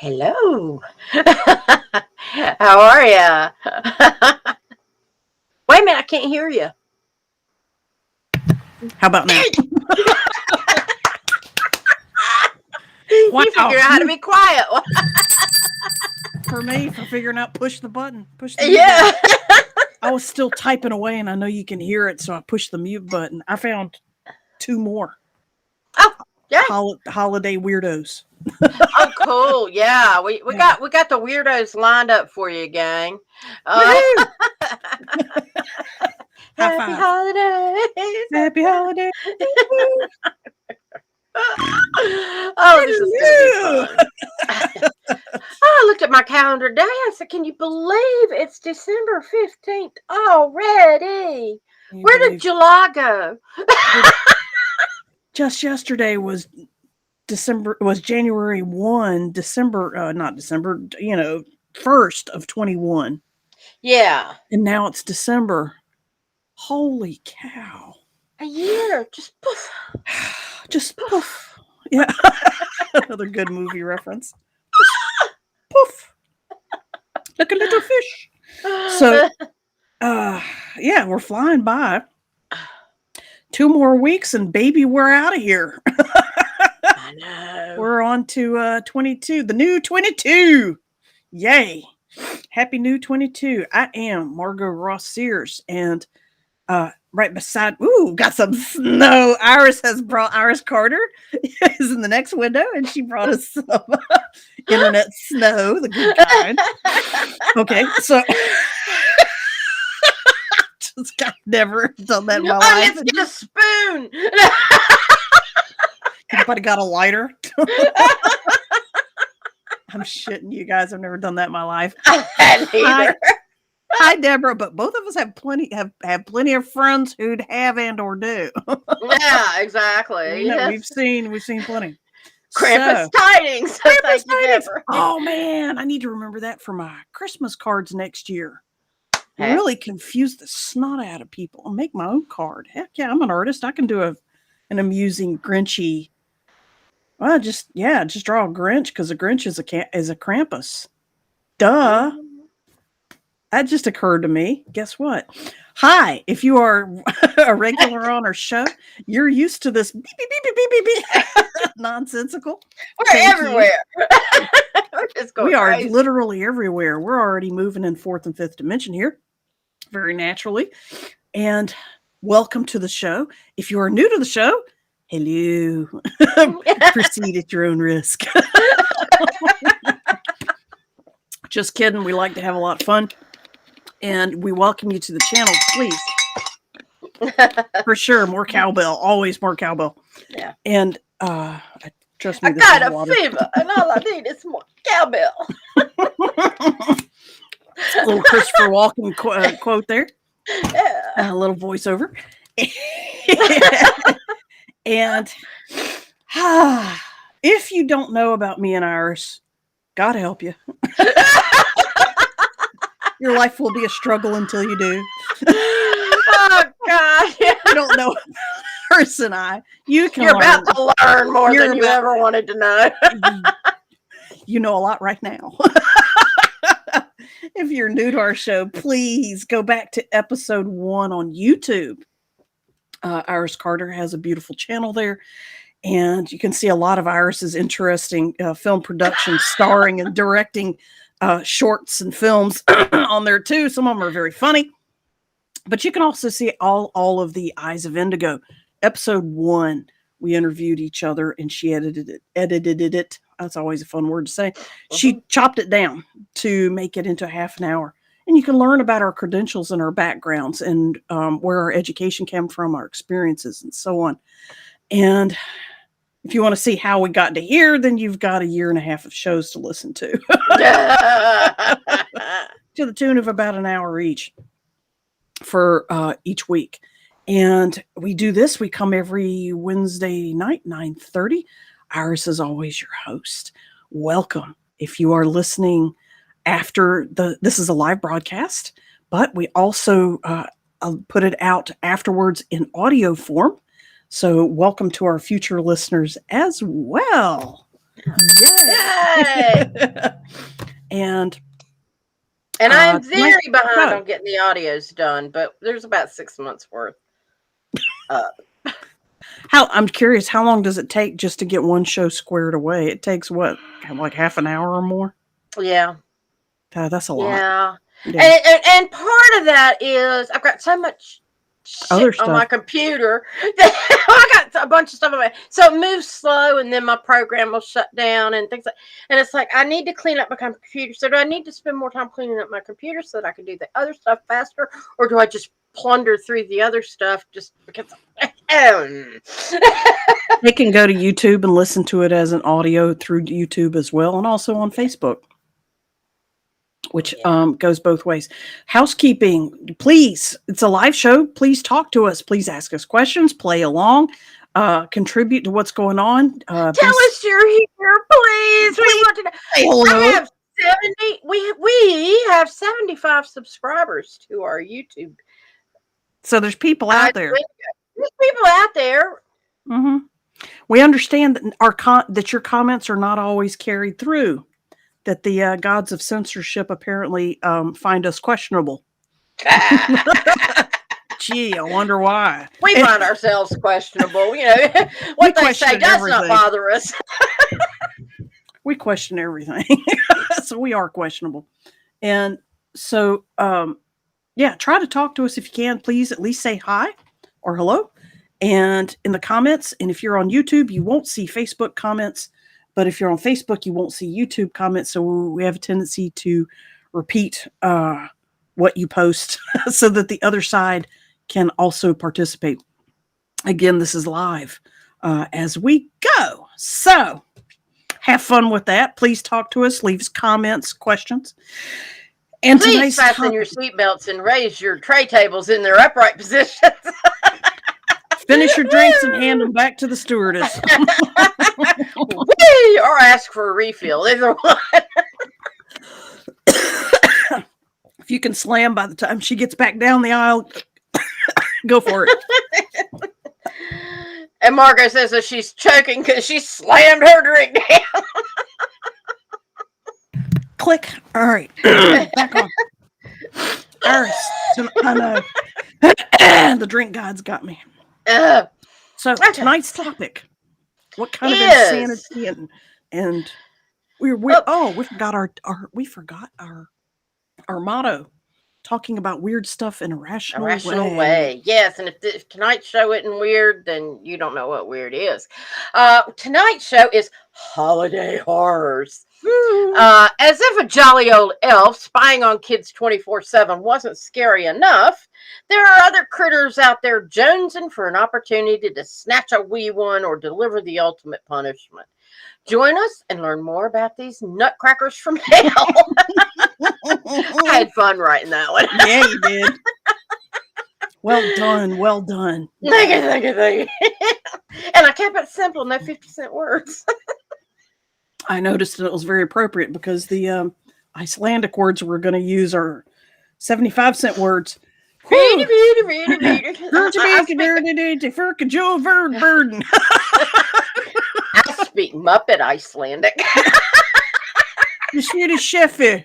Hello. How are ya? Wait a minute, I can't hear you. How about now? Wow. You figured out how to be quiet. For me, for figuring out push the button. Push the mute Yeah. button. I was still typing away and I know you can hear it, so I pushed the mute button. I found 2 more. Oh, yeah. Holiday weirdos. Oh, cool. Yeah. We got the weirdos lined up for you, gang. Happy holidays. Happy holidays. Oh, this is gonna be fun. I looked at my calendar today. I said, "Can you believe it's December 15th already? Where did July go?" Just yesterday was January 1, not December, 1st of 21. Yeah. And now it's December. Holy cow. A year. Just poof. Just poof. Yeah. Another good movie reference. Just poof. Like a little fish. So, yeah, we're flying by. 2 more weeks and baby, we're out of here. I know. We're on to 22, the new 22. Yay. Happy new 22. I am Margot Ross Sears, and right beside, got some snow. Iris Carter is in the next window, and she brought us some internet snow, the good kind. Okay, so I've never done that in my life. Let's get a spoon. Anybody got a lighter? I'm shitting you guys. I've never done that in my life. I hadn't either. Hi, Deborah. But both of us have plenty of friends who'd have and or do. Yeah, exactly. We've seen plenty. Krampus tidings. Krampus tidings. Oh man, I need to remember that for my Christmas cards next year. Really confuse the snot out of people and make my own card. Heck yeah, I'm an artist. I can do an amusing Grinchy. Well, just draw a Grinch because a Grinch is a Krampus. Duh. That just occurred to me. Guess what? Hi, if you are a regular on our show, you're used to this beep, beep, beep, beep, beep, beep, nonsensical. We're everywhere. We are literally everywhere. We're already moving in 4th and 5th dimension here, very naturally. And welcome to the show. If you are new to the show, hello. Proceed at your own risk. Just kidding. We like to have a lot of fun. And we welcome you to the channel, please. For sure, more cowbell. Always more cowbell. Yeah. And trust me, I got a fever, and all I need is more cowbell. A little Christopher Walken quote there. Yeah. A little voiceover. And if you don't know about me and Iris, God help you. Your life will be a struggle until you do. Oh, God. You don't know Iris and I. You're about to learn more than you ever wanted to know. You know a lot right now. If you're new to our show, please go back to episode 1 on YouTube. Iris Carter has a beautiful channel there. And you can see a lot of Iris's interesting film production, starring and directing shorts and films on there too. Some of them are very funny. But you can also see all of the Eyes of Indigo. Episode 1, we interviewed each other and she edited it. That's always a fun word to say. She chopped it down to make it into half an hour. And you can learn about our credentials and our backgrounds and where our education came from, our experiences, and so on. And if you want to see how we got to here, then you've got 1.5 years of shows to listen to. To the tune of about an hour each for each week. And we do this. We come every Wednesday night, 9:30. Iris is always your host. Welcome. If you are listening after this is a live broadcast, but we also put it out afterwards in audio form. So welcome to our future listeners as well. Yay! And I'm very behind on getting the audios done, but there's about 6 months worth. I'm curious, how long does it take just to get one show squared away? It takes what, like half an hour or more? Yeah. That's a lot. Yeah. Yeah. And part of that is I've got so much Other shit on stuff. my computer that I got a bunch of stuff on my, so it moves slow, and then my program will shut down and things like. And it's like I need to clean up my computer. So do I need to spend more time cleaning up my computer so that I can do the other stuff faster, or do I just plunder through the other stuff just because? They can go to YouTube and listen to it as an audio through YouTube as well, and also on Facebook, which goes both ways. Housekeeping, please. It's a live show. Please talk to us. Please ask us questions. Play along. Contribute to what's going on. Tell us you're here, please. We want to know. Say hello. I have 70. We have 75 subscribers to our YouTube. So there's people out there. There's people out there. Mm-hmm. We understand that that your comments are not always carried through. That the gods of censorship apparently find us questionable. Gee, I wonder why. We find ourselves questionable. You know, what they say does not bother us. We question everything. So we are questionable. And so, try to talk to us if you can. Please at least say hi or hello. And in the comments, and if you're on YouTube, you won't see Facebook comments. But if you're on Facebook, you won't see YouTube comments. So we have a tendency to repeat what you post so that the other side can also participate. Again, this is live as we go. So have fun with that. Please talk to us. Leave us comments, questions. And please fasten your seatbelts and raise your tray tables in their upright positions. Finish your drinks and hand them back to the stewardess. Or ask for a refill. Either one. If you can slam by the time she gets back down the aisle, go for it. And Margot says that she's choking because she slammed her drink down. Click. All right. Back on. Iris, I know. The drink gods got me. So tonight's topic, what kind of insanity and we forgot our motto, talking about weird stuff in a rational way. Yes, and if tonight's show isn't weird, then you don't know what weird is. Tonight's show is holiday horrors. As if a jolly old elf spying on kids 24/7 wasn't scary enough, there are other critters out there jonesing for an opportunity to snatch a wee one or deliver the ultimate punishment. Join us and learn more about these nutcrackers from hell. I had fun writing that one. Yeah, you did. Well done. Well done. Thank you. And I kept it simple, no 50-cent words. I noticed that it was very appropriate because the Icelandic words we're going to use are 75-cent words. I speak Muppet Icelandic. The Swedish chef. Have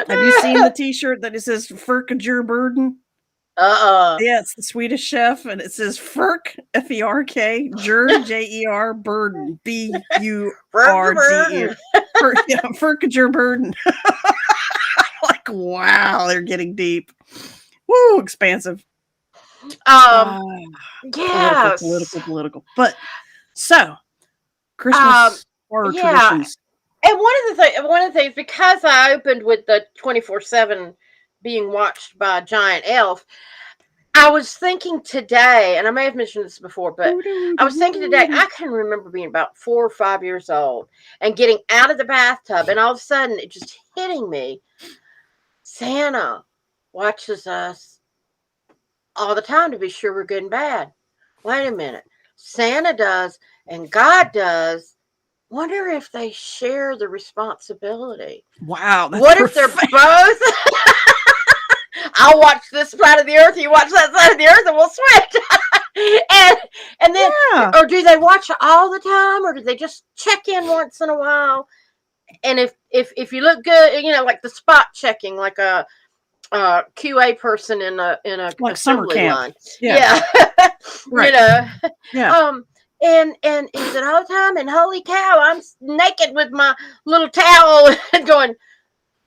you seen the T-shirt that it says "Ferkajur Burden"? Yeah, it's the Swedish chef, and it says Ferk F-E-R-K Jur J-E-R Burden B-U-R-D-E. Ferkajur Burden. Like, wow, they're getting deep. Woo, expansive. Yes. Political. But so Christmas horror traditions. And one of the things, because I opened with the 24/7 being watched by a giant elf, I was thinking today, and I may have mentioned this before, but I was thinking today, I can remember being about 4 or 5 years old and getting out of the bathtub, and all of a sudden it just hitting me. Santa watches us all the time to be sure we're good and bad. Wait a minute. Santa does and God does, wonder if they share the responsibility. Wow, that's What if they're perfect. both? I'll watch this side of the earth, you watch that side of the earth, and we'll switch. and and then, Yeah. or do they watch all the time, or do they just check in once in a while? And if you look good, like the spot checking, like a QA person in a Like summer assembly camp. line. Yeah. Yeah. you Right. know. Yeah. And is it all the time? And holy cow, I'm naked with my little towel and going,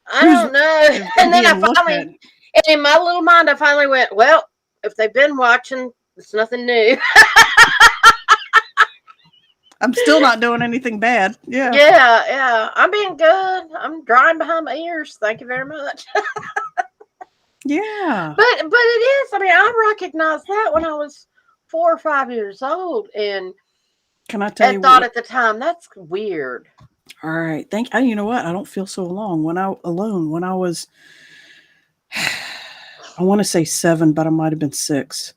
I Who's don't know. And then being looked at? and in my little mind, I finally went, well, if they've been watching, it's nothing new. I'm still not doing anything bad. Yeah. Yeah. I'm being good. I'm drying behind my ears. Thank you very much. Yeah. But it is. I mean, I recognized that when I was 4 or 5 years old, and Can I tell you thought what? at the time that's weird. All right. You know what? I don't feel so alone. When I was, I want to say 7, but I might have been 6.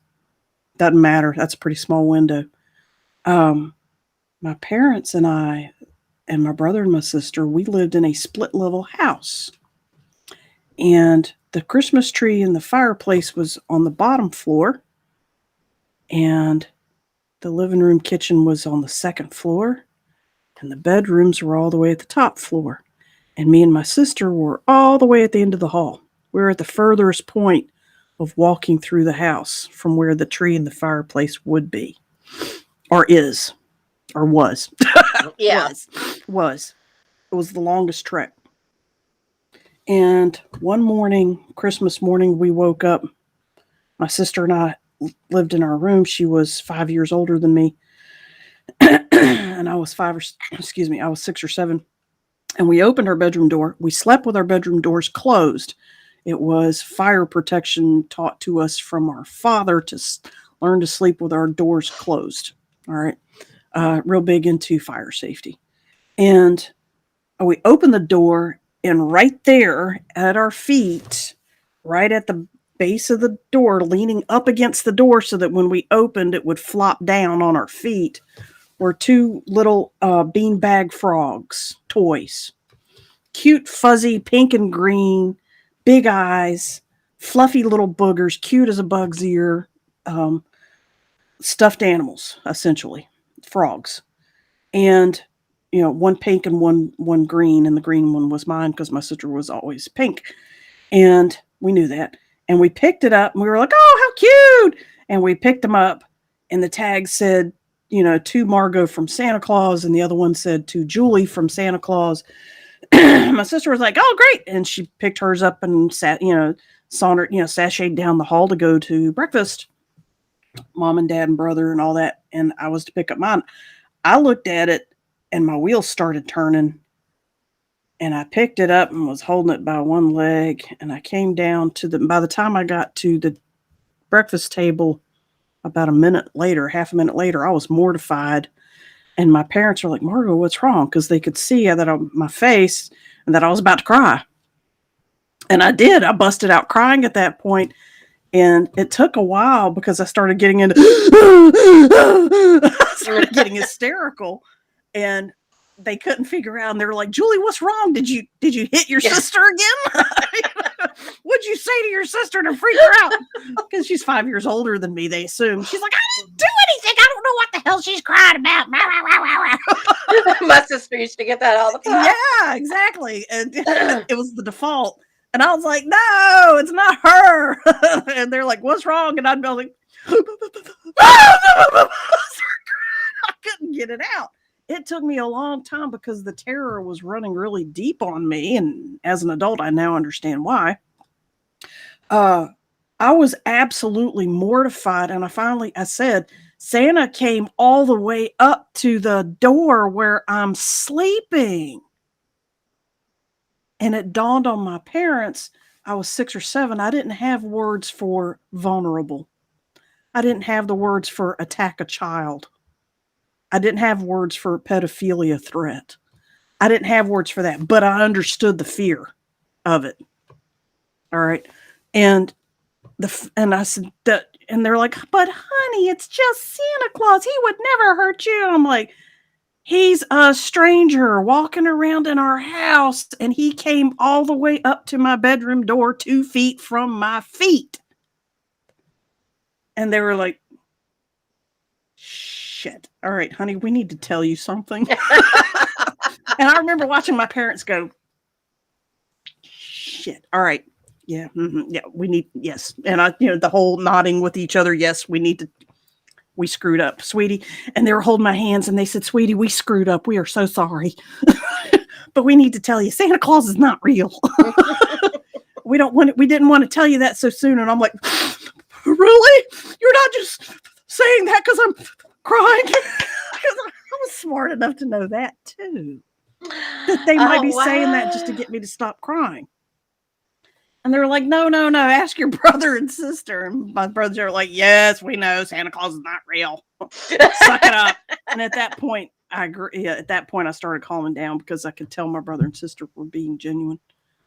Doesn't matter. That's a pretty small window. Um, my parents and I, and my brother and my sister, we lived in a split level house. And the Christmas tree in the fireplace was on the bottom floor. And the living room kitchen was on the second floor. And the bedrooms were all the way at the top floor. And me and my sister were all the way at the end of the hall. We were at the furthest point of walking through the house from where the tree and the fireplace would be, or is, or was. Yeah. was. It was the longest trek. And one morning, Christmas morning, we woke up. My sister and I lived in our room. She was 5 years older than me. And I was I was 6 or 7. And we opened our bedroom door. We slept with our bedroom doors closed. It was fire protection taught to us from our father to learn to sleep with our doors closed. All right. Real big into fire safety. And we opened the door, and right there at our feet, right at the base of the door, leaning up against the door so that when we opened, it would flop down on our feet, were 2 little beanbag frogs toys. Cute, fuzzy, pink and green, big eyes, fluffy little boogers, cute as a bug's ear, um, stuffed animals, essentially, frogs. And one pink and one green, and the green one was mine because my sister was always pink, and we knew that. And we picked it up, and we were like, "Oh, how cute!" And we picked them up, and the tag said, to Margot from Santa Claus, and the other one said to Julie from Santa Claus. My sister was like, "Oh, great!" And she picked hers up and sauntered, sashayed down the hall to go to breakfast. Mom and dad and brother and all that, and I was to pick up mine. I looked at it, and my wheels started turning, and I picked it up and was holding it by one leg, and I came down by the time I got to the breakfast table, about half a minute later, I was mortified. And my parents were like, "Margot, what's wrong?" Because they could see that my face and that I was about to cry. And I did. I busted out crying at that point. And it took a while because I started getting into I started getting hysterical. And they couldn't figure out, and they were like, "Julie, what's wrong? Did you hit your sister again?" What'd you say to your sister to freak her out? Because she's 5 years older than me, they assume. She's like, "I didn't do anything. I don't know what the hell she's crying about." My sister used to get that all the time. Yeah, exactly. And it was the default. And I was like, "No, it's not her." And they're like, "What's wrong?" And I'd be like, I couldn't get it out. It took me a long time because the terror was running really deep on me. And as an adult, I now understand why. I was absolutely mortified. And I said, Santa came all the way up to the door where I'm sleeping. And it dawned on my parents, I was 6 or 7. I didn't have words for vulnerable. I didn't have the words for attack a child. I didn't have words for pedophilia threat. I didn't have words for that, but I understood the fear of it. All right. And I said that, and they're like, but honey, it's just Santa Claus. He would never hurt you. And I'm like, he's a stranger walking around in our house, and he came all the way up to my bedroom door 2 feet from my feet. And they were like, shit. All right, honey, we need to tell you something. And I remember watching my parents go, shit. All right. Yeah. Yeah. We need, yes. And I, the whole nodding with each other. Yes, we screwed up, sweetie. And they were holding my hands and they said, sweetie, we screwed up. We are so sorry. But we need to tell you, Santa Claus is not real. We didn't want to tell you that so soon. And I'm like, really? You're not just saying that because I'm crying? Because I was smart enough to know that too. That they might be saying that just to get me to stop crying. And they were like, no, ask your brother and sister. And my brothers are like, yes, we know Santa Claus is not real. Suck it up. And at that point, I agree. Yeah, at that point, I started calming down because I could tell my brother and sister were being genuine.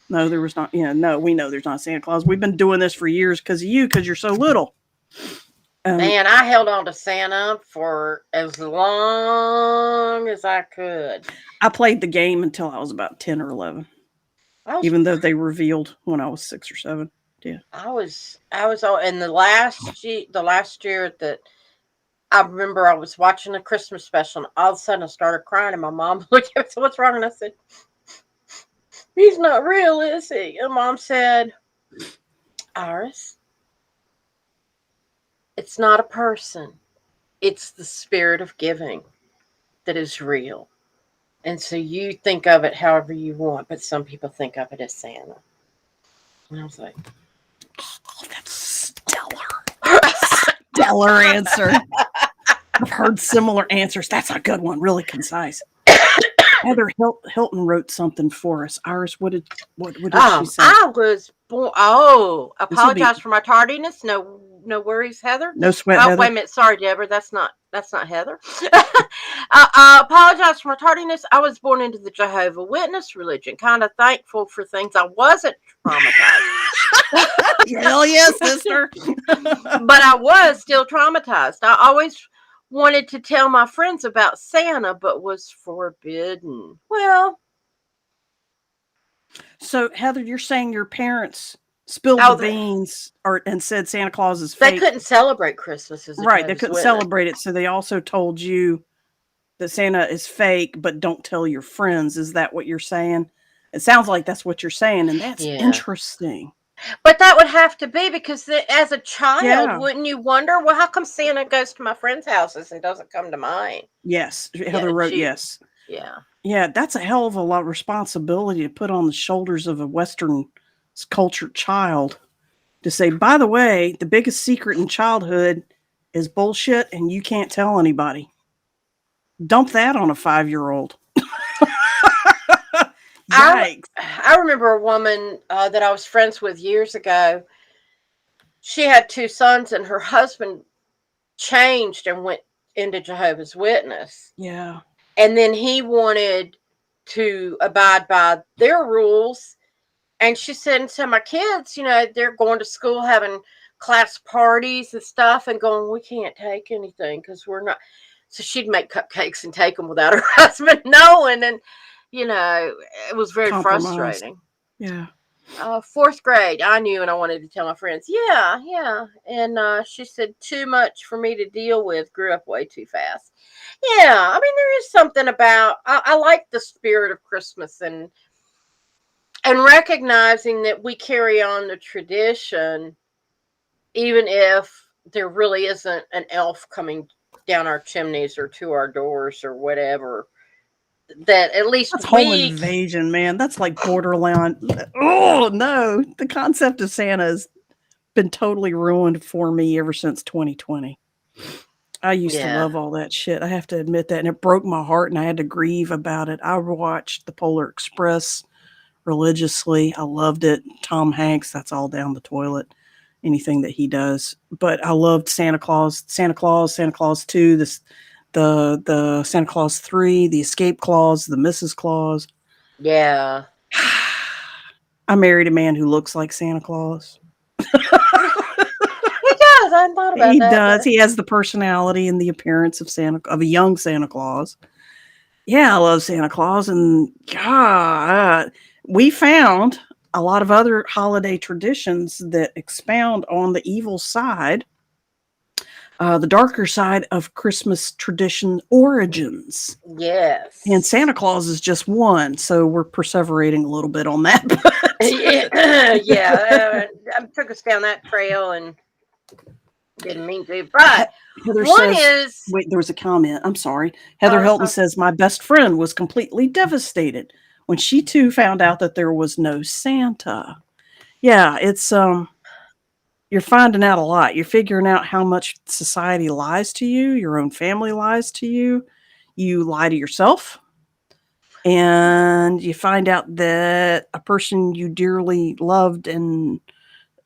No, there was not. No, we know there's not Santa Claus. We've been doing this for years because of you, because you're so little. Man, I held on to Santa for as long as I could. I played the game until I was about 10 or 11. Even though they revealed when I was 6 or 7. Yeah. I was in the last year that I remember I was watching a Christmas special and all of a sudden I started crying and my mom looked at me, so what's wrong? And I said, he's not real, is he? And Mom said, Iris, it's not a person. It's the spirit of giving that is real. And so you think of it however you want, but some people think of it as Santa. And I was like, oh, that's stellar. Stellar answer. I've heard similar answers. That's a good one. Really concise. Heather Hilton wrote something for us. Iris, what did she say? I was born. Oh, apologize for my tardiness. No worries, Heather. No sweat, Heather. Wait a minute. Sorry, Deborah. That's not Heather. Apologize for my tardiness. I was born into the Jehovah's Witness religion. Kind of thankful for things I wasn't traumatized. Hell yes, sister. But I was still traumatized. I always wanted to tell my friends about Santa, but was forbidden. Well. So, Heather, you're saying your parents spilled the beans and said Santa Claus is fake? They couldn't celebrate Christmas as a right. They couldn't celebrate it, so they also told you that Santa is fake, but don't tell your friends. Is that what you're saying? It sounds like that's what you're saying, and that's interesting. But that would have to be because as a child, wouldn't you wonder, well, how come Santa goes to my friends' houses and doesn't come to mine? Yes. Heather wrote yes. Yeah. Yeah, that's a hell of a lot of responsibility to put on the shoulders of a Western cultured child to say, by the way, the biggest secret in childhood is bullshit and you can't tell anybody. Dump that on a 5-year-old. Yikes. I remember a woman that I was friends with years ago. She had 2 sons and her husband changed and went into Jehovah's Witness. Yeah. And then he wanted to abide by their rules. And she said, and so my kids, they're going to school having class parties and stuff and going, we can't take anything because we're not. So she'd make cupcakes and take them without her husband knowing. And, it was very frustrating. Yeah. 4th grade, I knew and I wanted to tell my friends, yeah. And she said, too much for me to deal with, grew up way too fast. Yeah, I mean, there is something about, I like the spirit of Christmas and recognizing that we carry on the tradition, even if there really isn't an elf coming down our chimneys or to our doors or whatever. That at least that's home invasion, man. That's like borderline. Oh no, the concept of Santa has been totally ruined for me ever since 2020. I used to love all that shit. I have to admit that, and it broke my heart, and I had to grieve about it. I watched the Polar Express religiously. I loved it. Tom Hanks, that's all down the toilet. Anything that he does, but I loved Santa Claus 2, the Santa Claus 3, the Escape Claus, the Mrs. Claus. Yeah. I married a man who looks like Santa Claus. He does. hadn't thought about He that. does. But He has the personality and the appearance of a young Santa Claus. Yeah, I love Santa Claus, and God, we found a lot of other holiday traditions that expound on the evil side, the darker side of Christmas tradition origins. And yes. Santa Claus is just one, so we're perseverating a little bit on that. Yeah, I took us down that trail and didn't mean to. But Heather one says, is, wait, there was a comment. I'm sorry. Heather oh, Hilton sorry. says, my best friend was completely devastated when she too found out that there was no Santa. Yeah, it's you're finding out a lot. You're figuring out how much society lies to you, your own family lies to you, you lie to yourself, and you find out that a person you dearly loved and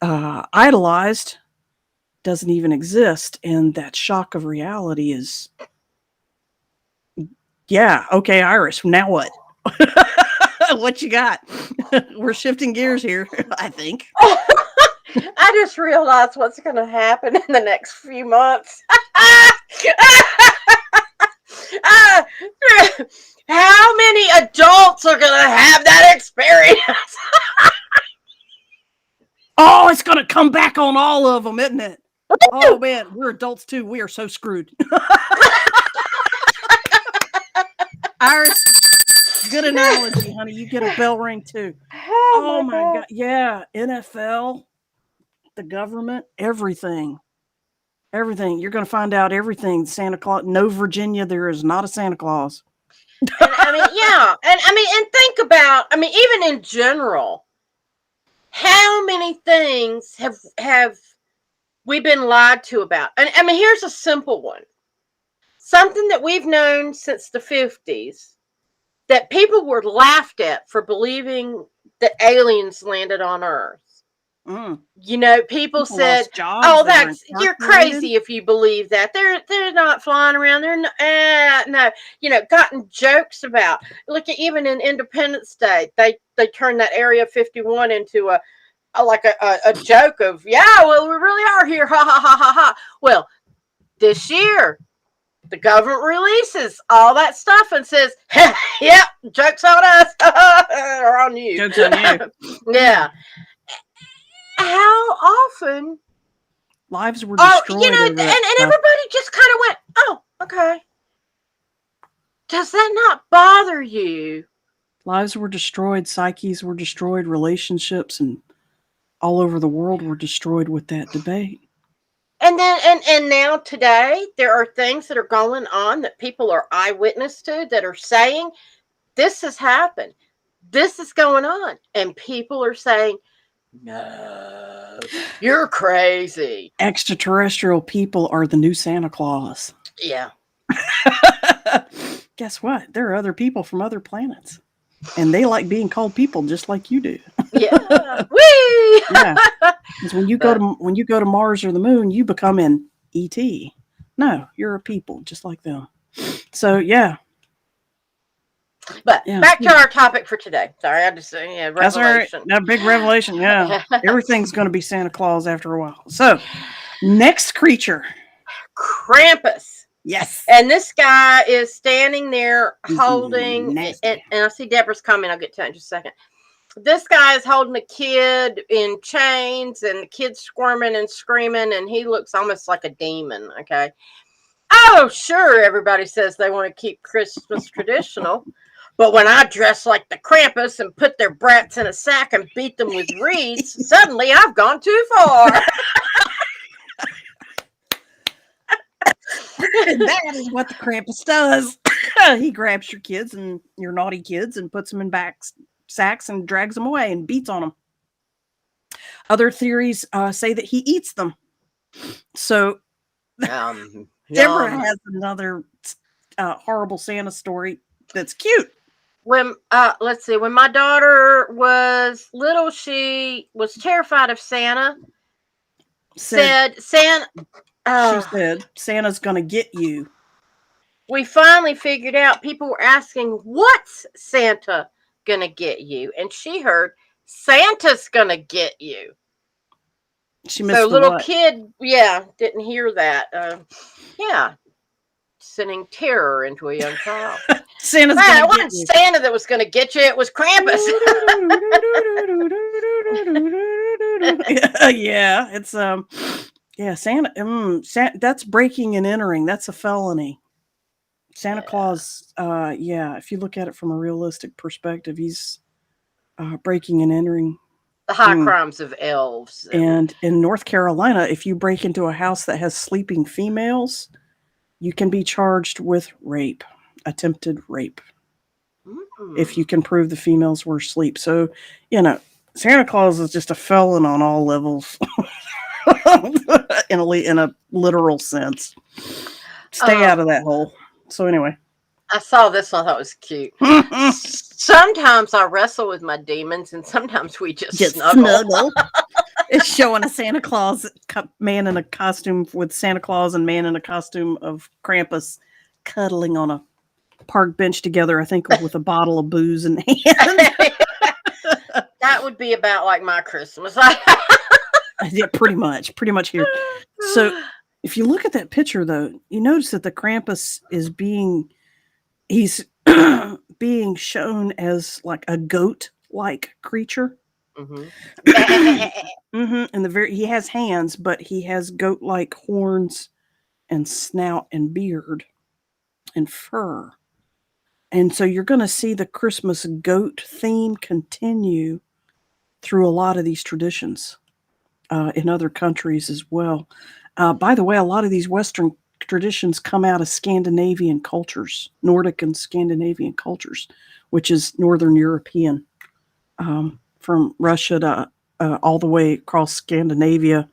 idolized doesn't even exist, and that shock of reality is, yeah, okay, Iris, now what? What you got? We're shifting gears here, I think. I just realized what's going to happen in the next few months. Uh, how many adults are going to have that experience? Oh, it's going to come back on all of them, isn't it? Oh, man, we're adults too. We are so screwed. Iris, good analogy, honey. You get a bell ring too. Oh Oh, my my God. God. Yeah, NFL, the government, everything. Everything. You're going to find out everything. Santa Claus. No, Virginia, there is not a Santa Claus. And I mean, yeah. And I mean, and think about, I mean, even in general, how many things have we been lied to about? And I mean, here's a simple one. Something that we've known since the 50s, that people were laughed at for believing that aliens landed on Earth. Mm. You know, people said, Lost jobs. "Oh, They were you're incarcerated. crazy if you believe that. They're not flying around. They're not, no." You know, gotten jokes about. Look at even in Independence Day, they turned that Area 51 into a joke of, yeah, well, we really are here, ha ha ha ha ha. Well, this year the government releases all that stuff and says, "Yep, joke's on us or on you." Joke's on you. Yeah. How often? Lives were Oh, you destroyed know, over and that stuff. everybody just kind of went, "Oh, okay." Does that not bother you? Lives were destroyed. Psyches were destroyed. Relationships and all over the world were destroyed with that debate. And then and now today there are things that are going on that people are eyewitness to that are saying this has happened. This is going on. And people are saying, "No, you're crazy." Extraterrestrial people are the new Santa Claus. Yeah. Guess what? There are other people from other planets. And they like being called people just like you do. Yeah. Whee! Yeah. Because when you go to Mars or the moon, you become an ET. No, you're a people just like them. So yeah. But Yeah. back to our topic for today. Sorry, I just That's all right. revelation. That big revelation. Yeah. Everything's going to be Santa Claus after a while. So, next creature. Krampus. Yes. And this guy is standing there He's holding, nasty. and I see Deborah's comment. I'll get to it in just a second. This guy is holding a kid in chains, and the kid's squirming and screaming, and he looks almost like a demon. Okay. Oh, sure. Everybody says they want to keep Christmas traditional. But when I dress like the Krampus and put their brats in a sack and beat them with reeds, suddenly I've gone too far. And that is what the Krampus does. He grabs your kids and your naughty kids and puts them in sacks and drags them away and beats on them. Other theories say that he eats them. So Deborah has another horrible Santa story that's cute. When let's see, when my daughter was little, she was terrified of Santa. Said Santa. She said Santa's gonna get you. We finally figured out. People were asking, "What's Santa gonna get you?" And she heard, "Santa's gonna get you." She So missed the little what? kid, didn't hear that. Yeah, sending terror into a young child. Santa's Man, gonna it get wasn't you. Santa that was going to get you. It was Krampus. Yeah, it's yeah, Santa, that's breaking and entering. That's a felony. Santa Yeah, Claus, yeah, if you look at it from a realistic perspective, he's breaking and entering. the high Mm. crimes of elves and And in North Carolina, if you break into a house that has sleeping females, you can be charged with rape, attempted rape, if you mm, can prove the females were asleep. So, you know, Santa Claus is just a felon on all levels, in a literal sense. Stay out um, of that hole. So anyway, I saw this one. I thought it was cute. Sometimes I wrestle with my demons, and sometimes we just get snuggle. snuggle. It's showing a Santa Claus man in a costume with Santa Claus and man in a costume of Krampus cuddling on a park bench together, I think with a bottle of booze in hand. That would be about like my Christmas. Yeah, pretty much here. So if you look at that picture though, you notice that the Krampus is he's being shown as like a goat like creature. hmm And he has hands, but he has goat like horns and snout and beard and fur. And so you're going to see the Christmas goat theme continue through a lot of these traditions in other countries as well. By the way, a lot of these Western traditions come out of Scandinavian cultures, Nordic and Scandinavian cultures, which is Northern European, from Russia to all the way across Scandinavia,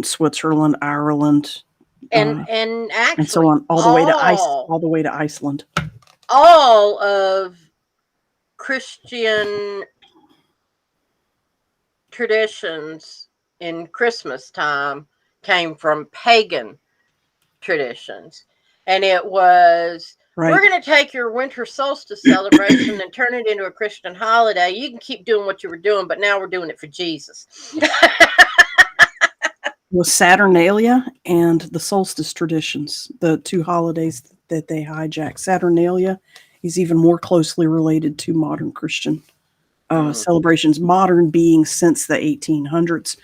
Switzerland, Ireland, and and so actually on, all the way to Iceland. all of Christian traditions in Christmas time came from pagan traditions. And it was, we're Right. going to take your winter solstice celebration and turn it into a Christian holiday. You can keep doing what you were doing, but now we're doing it for Jesus. With Saturnalia and the solstice traditions, the two holidays that they hijack. Saturnalia is even more closely related to modern Christian Mm, celebrations, modern being since the 1800s.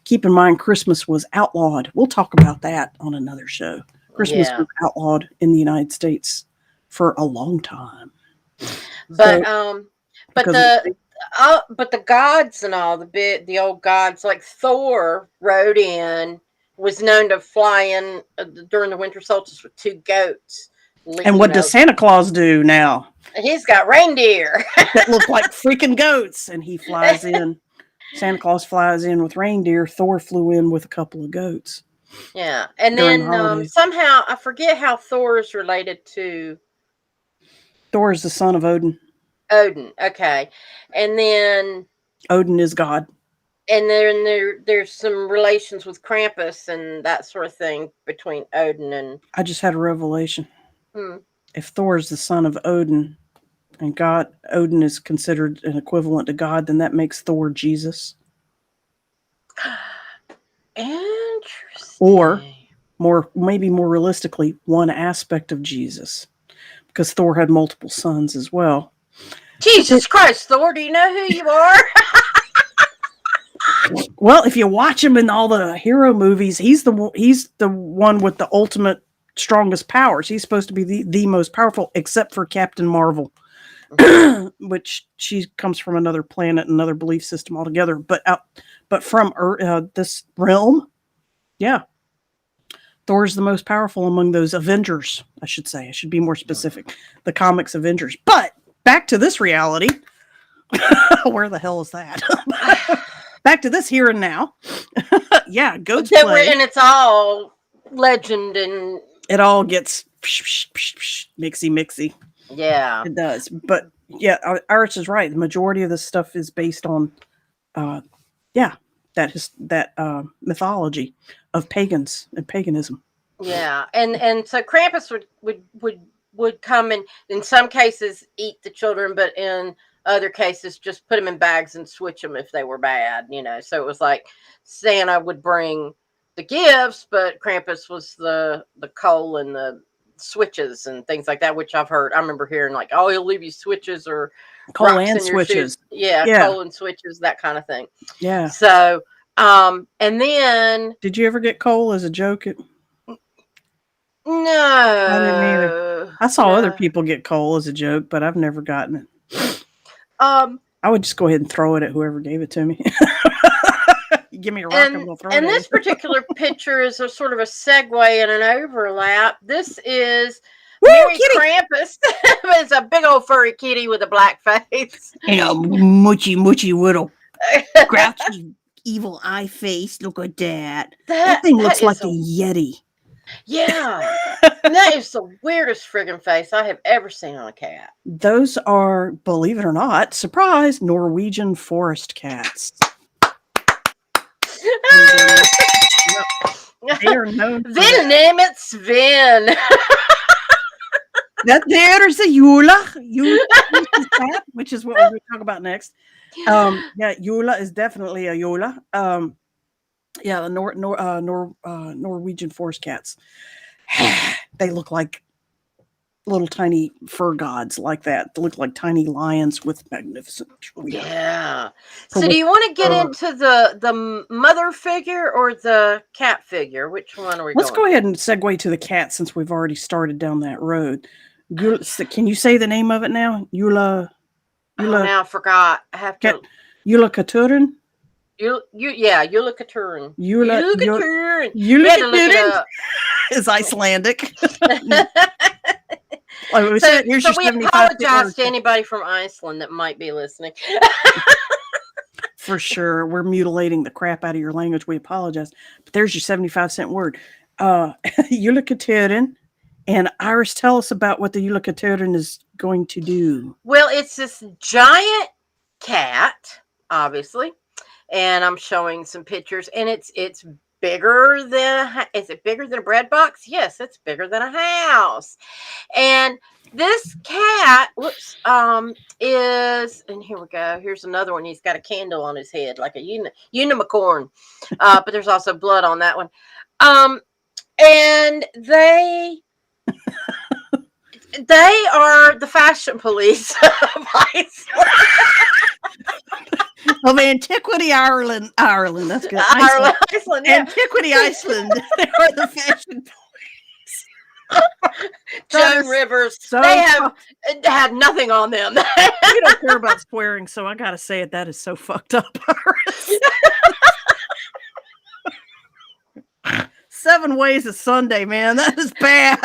Keep in mind, Christmas was outlawed. We'll talk about that on another show. Christmas yeah. was outlawed in the United States for a long time. But So, but because of the but the gods and all the old gods like Thor rode in, was known to fly in during the winter solstice with two goats. and You what does know, Santa Claus do now? he's got reindeer. That look like freaking goats, and he flies in. Santa Claus flies in with reindeer. Thor flew in with a couple of goats Yeah, and during the then holidays. somehow I forget how Thor is related to Thor is the son of Odin. Odin. Okay, and then Odin is God. there's some relations with Krampus and that sort of thing between Odin and. I just had a revelation. Hmm. If Thor is the son of Odin and Odin is considered an equivalent to God, then that makes Thor Jesus. Or Interesting. maybe more realistically, one aspect of Jesus. Because Thor had multiple sons as well. Jesus Christ, Thor, do you know who you are? Well, if you watch him in all the hero movies, he's the one with the ultimate strongest powers. He's supposed to be the most powerful, except for Captain Marvel, which she comes from another planet, another belief system altogether. But from this realm, yeah, Thor's the most powerful among those Avengers. I should say. I should be more specific. The comics Avengers. But back to this reality. Where the hell is that? Back to this here and now. Yeah, goats play. And it's all legend and It all gets mixy. yeah. It does. But yeah, Iris is right. The majority of this stuff is based on, yeah, that mythology of pagans and paganism. Yeah, and so Krampus would come and in some cases eat the children, but in Other cases, just put them in bags and switch them if they were bad, So it was like Santa would bring the gifts, but Krampus was the coal and the switches and things like that, which I've heard. I remember hearing like, oh, he'll leave you switches or Coal rocks and in your shoes. switches. Yeah, Yeah. coal and switches, that kind of thing. Yeah. So, and then did you ever get coal as a joke? No, I didn't either. I saw other people get coal as a joke, but I've never gotten it. I would just go ahead and throw it at whoever gave it to me. Give me a rock and we'll throw it. And this particular picture is a sort of a segue and an overlap. This is Merry Krampus. It's a big old furry kitty with a black face. And a moochy little grouchy evil eye face. Look at that. That thing looks like a Yeti. Yeah. That is the weirdest friggin' face I have ever seen on a cat. Those are, believe it or not, surprise, Norwegian forest cats. They are known. They'll name it Sven. That there is a Eula, which is what we're going to talk about next. Yeah, Eula is definitely a Eula. Yeah, the Norwegian forest cats. They look like little tiny fur gods like that. They look like tiny lions with magnificent. Yeah. So do you want to get into the mother figure or the cat figure? Which one are we Let's go ahead and segue to the cat since we've already started down that road. Can you say the name of it now? Eula. Oh, now I forgot. I have to. Eula Katurin? Eula Katurin. Eula Katurin is Icelandic. So we apologize to anybody from Iceland that might be listening. For sure. We're mutilating the crap out of your language. We apologize. But there's your 75-cent word. Eula Katurin. And Iris, tell us about what the Eula Katurin is going to do. Well, it's this giant cat, obviously. And I'm showing some pictures. And it's bigger than, is it bigger than a bread box? Yes, it's bigger than a house. And this cat, is, and here we go. Here's another one. He's got a candle on his head, like a unicorn. But there's also blood on that one. And they are the fashion police of Iceland. Of Antiquity Ireland. That's good. Iceland, yeah. Antiquity Iceland. They are the fashion police. Joan Rivers. They have had nothing on them. You don't care about swearing, so I gotta say it. That is so fucked up. 7 Ways of Sunday, man. That is bad.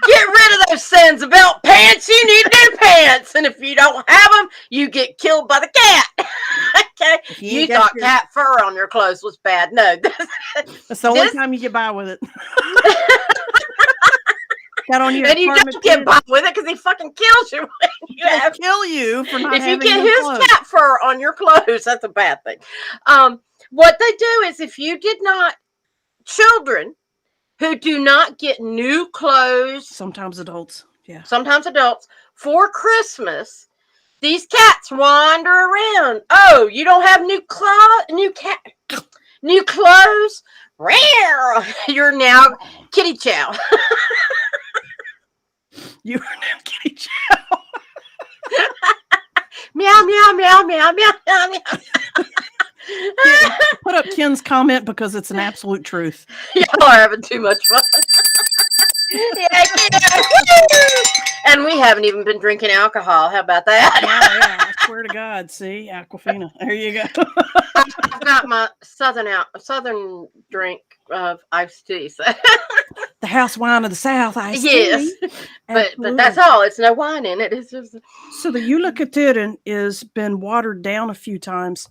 Get rid of those Sansa belt pants. You need new pants. And if you don't have them, you get killed by the cat. Okay? You thought cat fur on your clothes was bad. No. That's the only time you get by with it. Got on your and you don't get by with it because he fucking kills you. He'll kill you for not having If you get his clothes. Cat fur on your clothes, that's a bad thing. What they do is if you did not, children who do not get new clothes, sometimes adults, for Christmas, these cats wander around. Oh, you don't have new clothes? You're now kitty chow. You are now kitty chow. Meow, meow, meow, meow, meow, meow, meow. Yeah, put up Ken's comment because it's an absolute truth. Y'all are having too much fun. Yeah. And we haven't even been drinking alcohol. How about that? Yeah, I swear to God. See, Aquafina. There you go. I've got my southern drink of iced tea. So. The house wine of the South, iced tea. Yes, but that's all. It's no wine in it. It's just. So the Eula Katurin has been watered down a few times.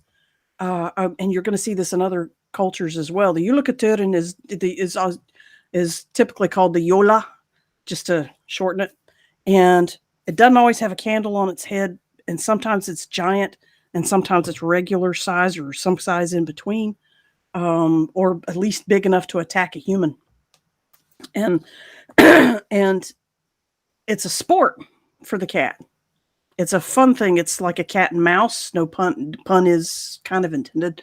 And you're going to see this in other cultures as well. The Eula Katurin is typically called the Yola, just to shorten it. And it doesn't always have a candle on its head. And sometimes it's giant and sometimes it's regular size or some size in between, or at least big enough to attack a human. And and it's a sport for the cat. It's a fun thing. It's like a cat and mouse. No pun. Pun is kind of intended.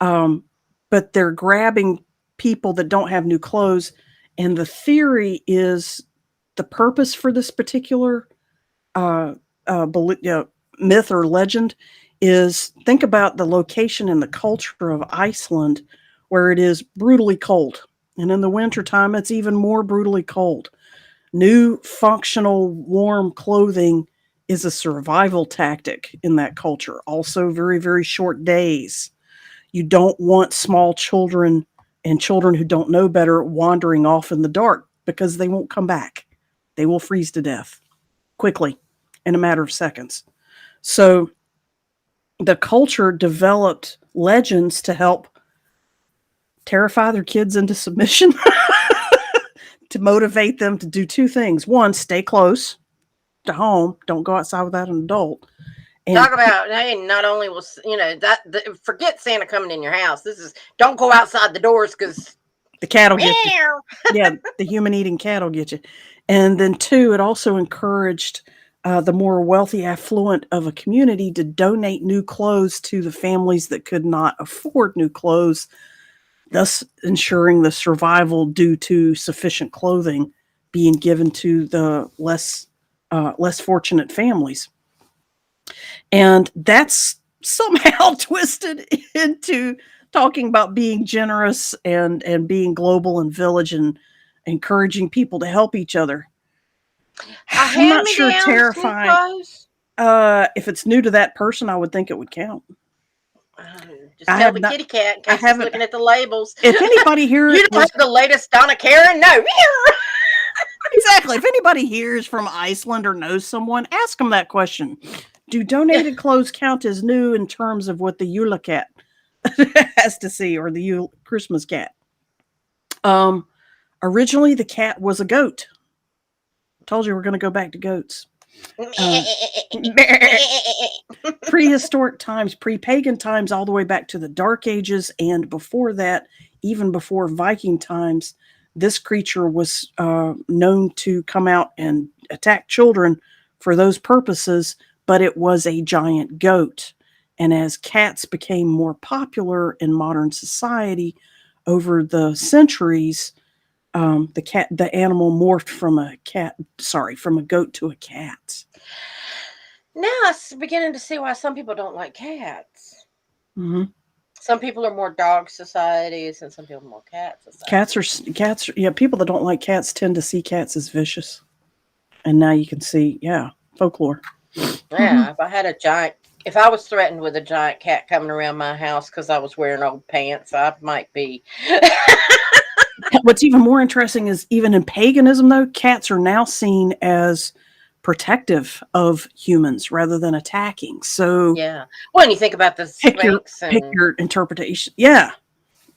Um, but they're grabbing people that don't have new clothes, and the theory is the purpose for this particular uh, myth or legend is, think about the location and the culture of Iceland, where it is brutally cold, and in the wintertime it's even more brutally cold. New functional warm clothing is a survival tactic in that culture. Also, very, very short days. You don't want small children and children who don't know better wandering off in the dark, because they won't come back. They will freeze to death quickly in a matter of seconds. So the culture developed legends to help terrify their kids into submission, to motivate them to do two things. One, stay close to home. Don't go outside without an adult. And Talk about, hey, not only will forget Santa coming in your house. This is, don't go outside the doors because the cat will get you. Yeah, the human eating cat will get you. And then two, it also encouraged the more wealthy, affluent of a community to donate new clothes to the families that could not afford new clothes, thus ensuring the survival due to sufficient clothing being given to the less fortunate families. And that's somehow twisted into talking about being generous and being global and village and encouraging people to help each other. I'm not sure terrifying. If it's new to that person, I would think it would count. Just tell the kitty cat in case he's looking at the labels. If anybody here, you don't have the latest Donna Karen? No. Exactly. If anybody here is from Iceland or knows someone, ask them that question. Do donated clothes count as new in terms of what the Yule cat has to see, or the Yule Christmas cat? Originally, the cat was a goat. Told you we're going to go back to goats. Prehistoric times, pre-pagan times, all the way back to the Dark Ages, and before that, even before Viking times, this creature was known to come out and attack children for those purposes, but it was a giant goat. And as cats became more popular in modern society over the centuries, the animal morphed from a goat to a cat. Now I'm beginning to see why some people don't like cats. Mm-hmm. Some people are more dog societies, and some people are more cat societies. Cats. Yeah, people that don't like cats tend to see cats as vicious. And now you can see, folklore. Yeah, if I was threatened with a giant cat coming around my house because I was wearing old pants, I might be. What's even more interesting is, even in paganism, though, cats are now seen as protective of humans rather than attacking. So yeah, when you think about the Sphinx, pick your interpretation. Yeah,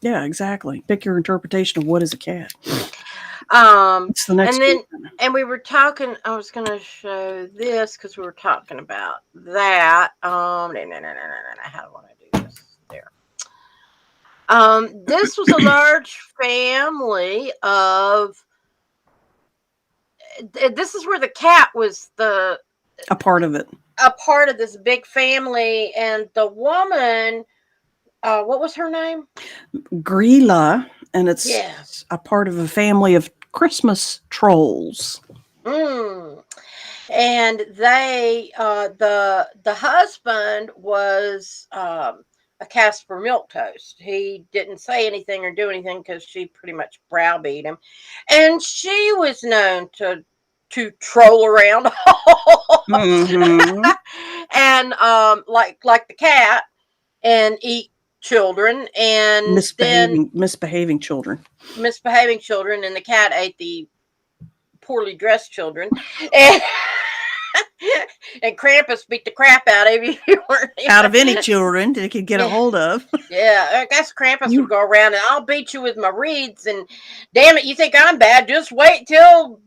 exactly. Pick your interpretation of what is a cat. It's the next and we were talking. I was going to show this because we were talking about that. No. How do I do this? There. This was a large family of. This is where the cat was a part of it. A part of this big family, and the woman, what was her name? Grilla, and it's a part of a family of Christmas trolls. And they, the husband was a Casper milquetoast. He didn't say anything or do anything because she pretty much browbeat him, and she was known to troll around and like the cat, and eat children, and misbehaving children, and the cat ate the poorly dressed children, and and Krampus beat the crap out of you out of any children that he could get a hold of. Yeah, I guess Krampus would go around and, I'll beat you with my reeds, and damn it, you think I'm bad? Just wait till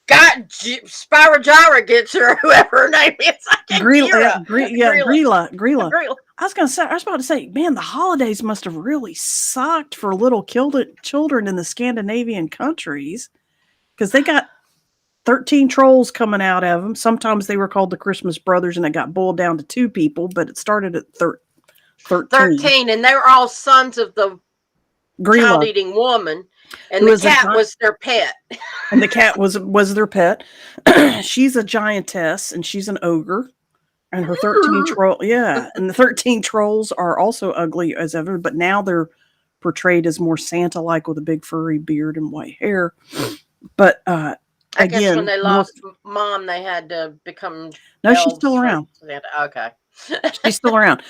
Spyrogyra gets her, or whoever her name is. Grilla. I was about to say, man, the holidays must have really sucked for little children in the Scandinavian countries, because they got 13 trolls coming out of them. Sometimes they were called the Christmas Brothers, and it got boiled down to 2 people, but it started at 13. 13, and they were all sons of the Grilla, child-eating woman, and who the is a cat giant, was their pet. and the cat was their pet. She's a giantess, and she's an ogre. And her 13 troll, yeah, and the 13 trolls are also ugly as ever, but now they're portrayed as more Santa-like with a big furry beard and white hair. But I guess when again, they lost mom, they had to become no, she's elves still for around. Santa. Okay. She's still around.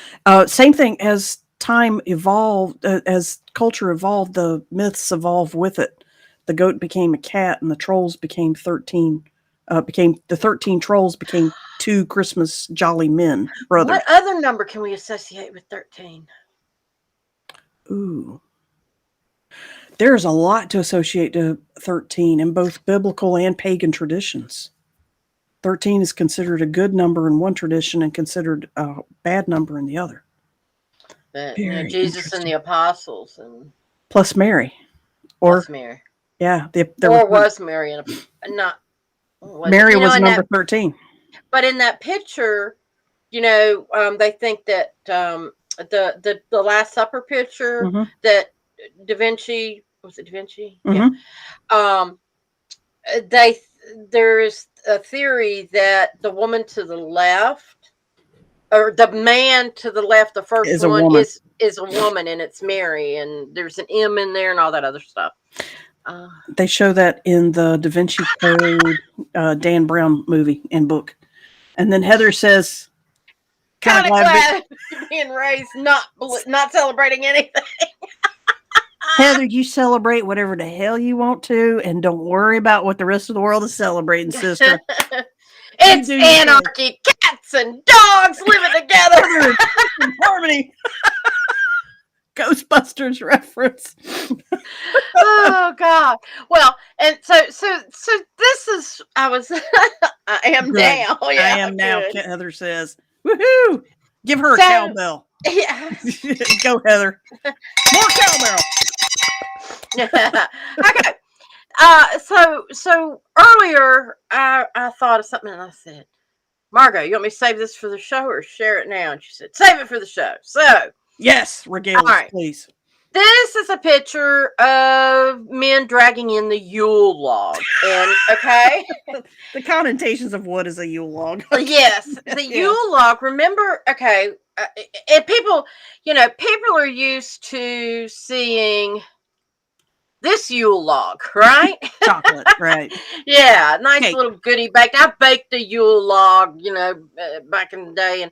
Same thing as time evolved, as culture evolved, the myths evolved with it. The goat became a cat, and the trolls became 13. The 13 trolls became 2 Christmas jolly men brothers. What other number can we associate with 13? Ooh. There's a lot to associate to 13 in both biblical and pagan traditions. 13 is considered a good number in one tradition and considered a bad number in the other. Jesus and the apostles, and plus Mary, plus Mary. Yeah, was Mary not? Mary was number 13. But in that picture, they think that the Last Supper picture that Da Vinci, was it Da Vinci? Mm-hmm. Yeah. There's a theory that the woman to the left, or the man to the left, the first is one is a woman, and it's Mary, and there's an M in there and all that other stuff. They show that in the Da Vinci Code Dan Brown movie and book. And then Heather says, kind of glad being raised not celebrating anything. Heather, you celebrate whatever the hell you want to, and don't worry about what the rest of the world is celebrating, sister. It's anarchy, cats and dogs living together in harmony. Ghostbusters reference. Oh God. Well, and so this is I am good. now. Yeah, I am now, Heather says. Woohoo! Give her a cowbell. Yeah. Go, Heather. More cowbell. Okay. So earlier I thought of something and I said, Margot, you want me to save this for the show or share it now? And she said, save it for the show. So yes, regale us, please. This is a picture of men dragging in the Yule log. And okay. The connotations of what is a Yule log. Yes, the Yule log. Remember, okay, and people are used to seeing this Yule log, right? Chocolate, right? Yeah, nice cake. Little goodie baked. I baked a Yule log, back in the day, and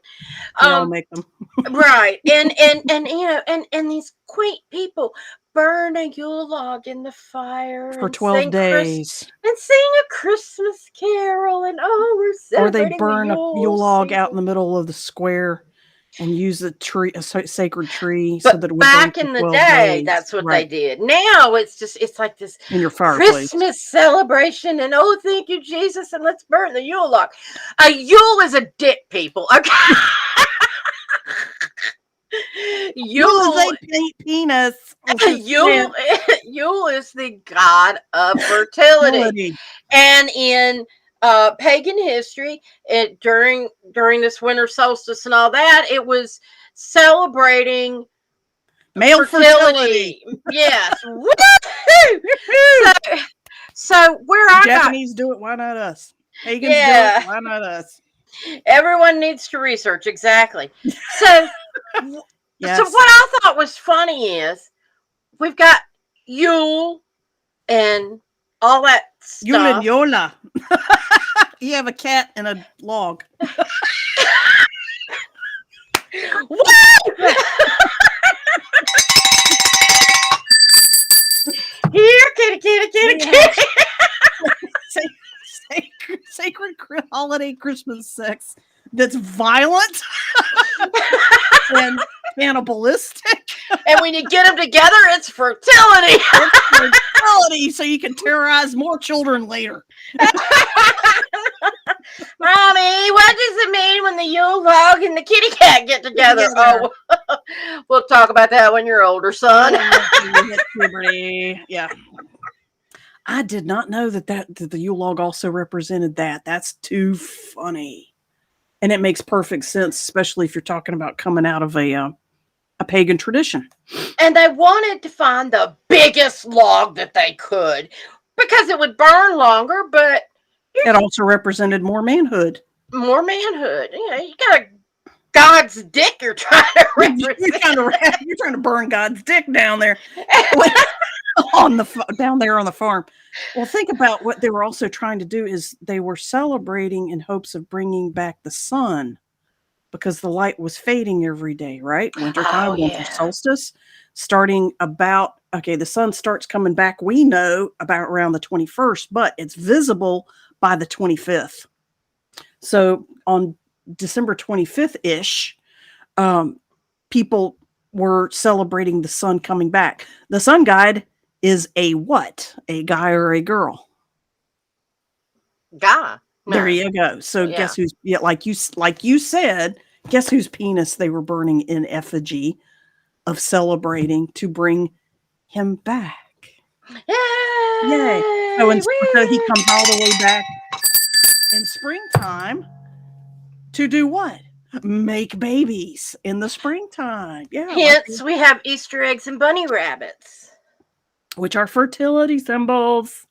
we all make them, right? And these quaint people burn a Yule log in the fire for 12 days and sing a Christmas carol, and we're celebrating. Or they burn a Yule log out in the middle of the square. And use a tree, a sacred tree, but so that it would back in the day, that's what they did. Now it's like this in your fireplace. Christmas celebration, and thank you, Jesus, and let's burn the Yule log. A Yule is a dick, people. Okay. Yule is a penis. Yule is the god of fertility, and in pagan history, during this winter solstice and all that, it was celebrating male fertility. Yes. So where the Japanese do it, why not us? Pagans do it, why not us? Everyone needs to research, exactly. So yes. So what I thought was funny is we've got Yule and all that stuff. Yule and Yola. You have a cat and a log. Here, kitty. Sacred holiday Christmas sex that's violent and cannibalistic. And when you get them together, it's fertility. So you can terrorize more children later. Mommy, what does it mean when the Yule log and the kitty cat get together? Oh, we'll talk about that when you're older, son. Puberty. Yeah. I did not know that the Yule log also represented that. That's too funny. And it makes perfect sense, especially if you're talking about coming out of a pagan tradition. And they wanted to find the biggest log that they could because it would burn longer, but It also represented more manhood. more manhood. You got a God's dick you're trying to represent. You're trying to burn God's dick down there down there on the farm. Well, think about what they were also trying to do is they were celebrating in hopes of bringing back the sun because the light was fading every day, right? Wintertime, winter solstice, starting about, the sun starts coming back, we know, about around the 21st, but it's visible by the 25th. So on December 25th-ish, people were celebrating the sun coming back. The sun guide is a what? A guy or a girl? Guy. No. There you go. So guess who's, like you said, guess whose penis they were burning in effigy of celebrating to bring him back. Yay. So he comes all the way back in springtime to do what? Make babies in the springtime. Yeah. Hence, we have Easter eggs and bunny rabbits, which are fertility symbols.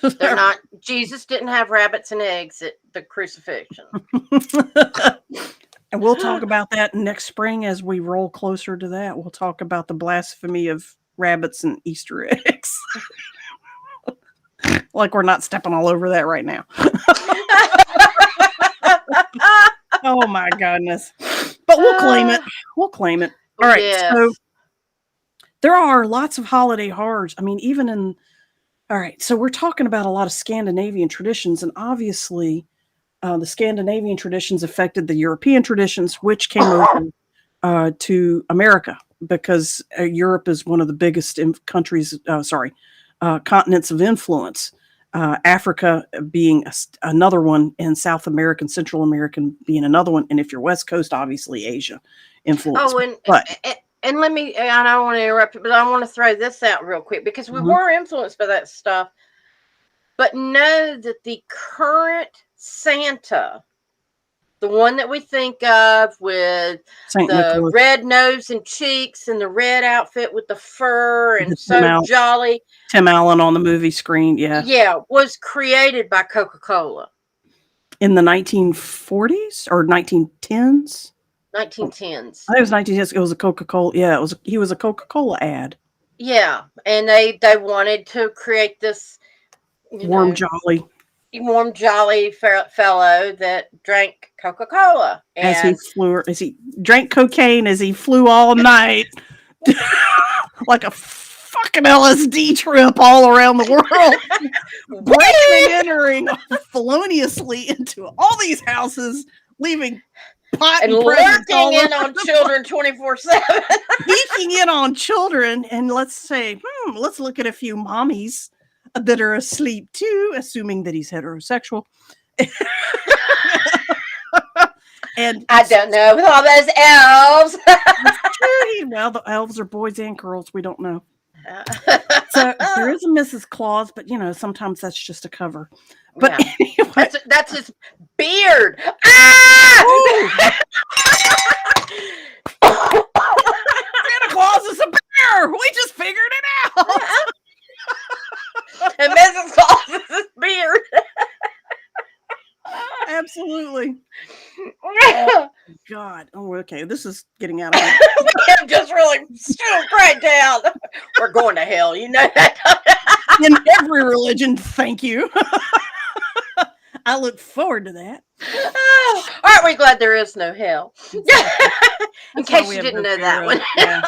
They're not. Jesus didn't have rabbits and eggs at the crucifixion. And we'll talk about that next spring as we roll closer to that. We'll talk about the blasphemy of rabbits and Easter eggs. Like we're not stepping all over that right now. Oh my goodness. But we'll claim it. We'll claim it. All right. Yes. So there are lots of holiday horrors. I mean, even in, all right. So we're talking about a lot of Scandinavian traditions, and obviously the Scandinavian traditions affected the European traditions, which came over to America because Europe is one of the biggest countries, continents of influence. Africa being another one, and South American, Central American being another one. And if you're West Coast, obviously Asia influence. Oh, and let me, I don't want to interrupt you, but I want to throw this out real quick because we were influenced by that stuff. But know that the current Santa, the one that we think of with the red nose and cheeks and the red outfit with the fur and so jolly. Tim Allen on the movie screen, yeah. Yeah, was created by Coca-Cola. In the 1940s or 1910s? 1910s. I think it was 1910s. It was a Coca-Cola. Yeah, he was a Coca-Cola ad. Yeah, and they wanted to create this warm, jolly fellow that drank Coca-Cola. And as he drank cocaine as he flew all night. Like a fucking LSD trip all around the world. Breaking and entering feloniously into all these houses, leaving pot and lurking in on children 24/7. Peeking in on children, and let's say, let's look at a few mommies that are asleep too, assuming that he's heterosexual. And I don't know with all those elves. Well, the elves are boys and girls. We don't know. So there is a Mrs. Claus, but sometimes that's just a cover. But anyway. That's his beard. Ah! Santa Claus is a bear. We just figured it out. And Mrs. Claus is his beard. Absolutely. Oh, God. Oh, okay. This is getting out of hand. We have just really stood right down. We're going to hell. You know that. In every religion, thank you. I look forward to that. Oh, aren't we glad there is no hell? In case you didn't know that one. Yeah.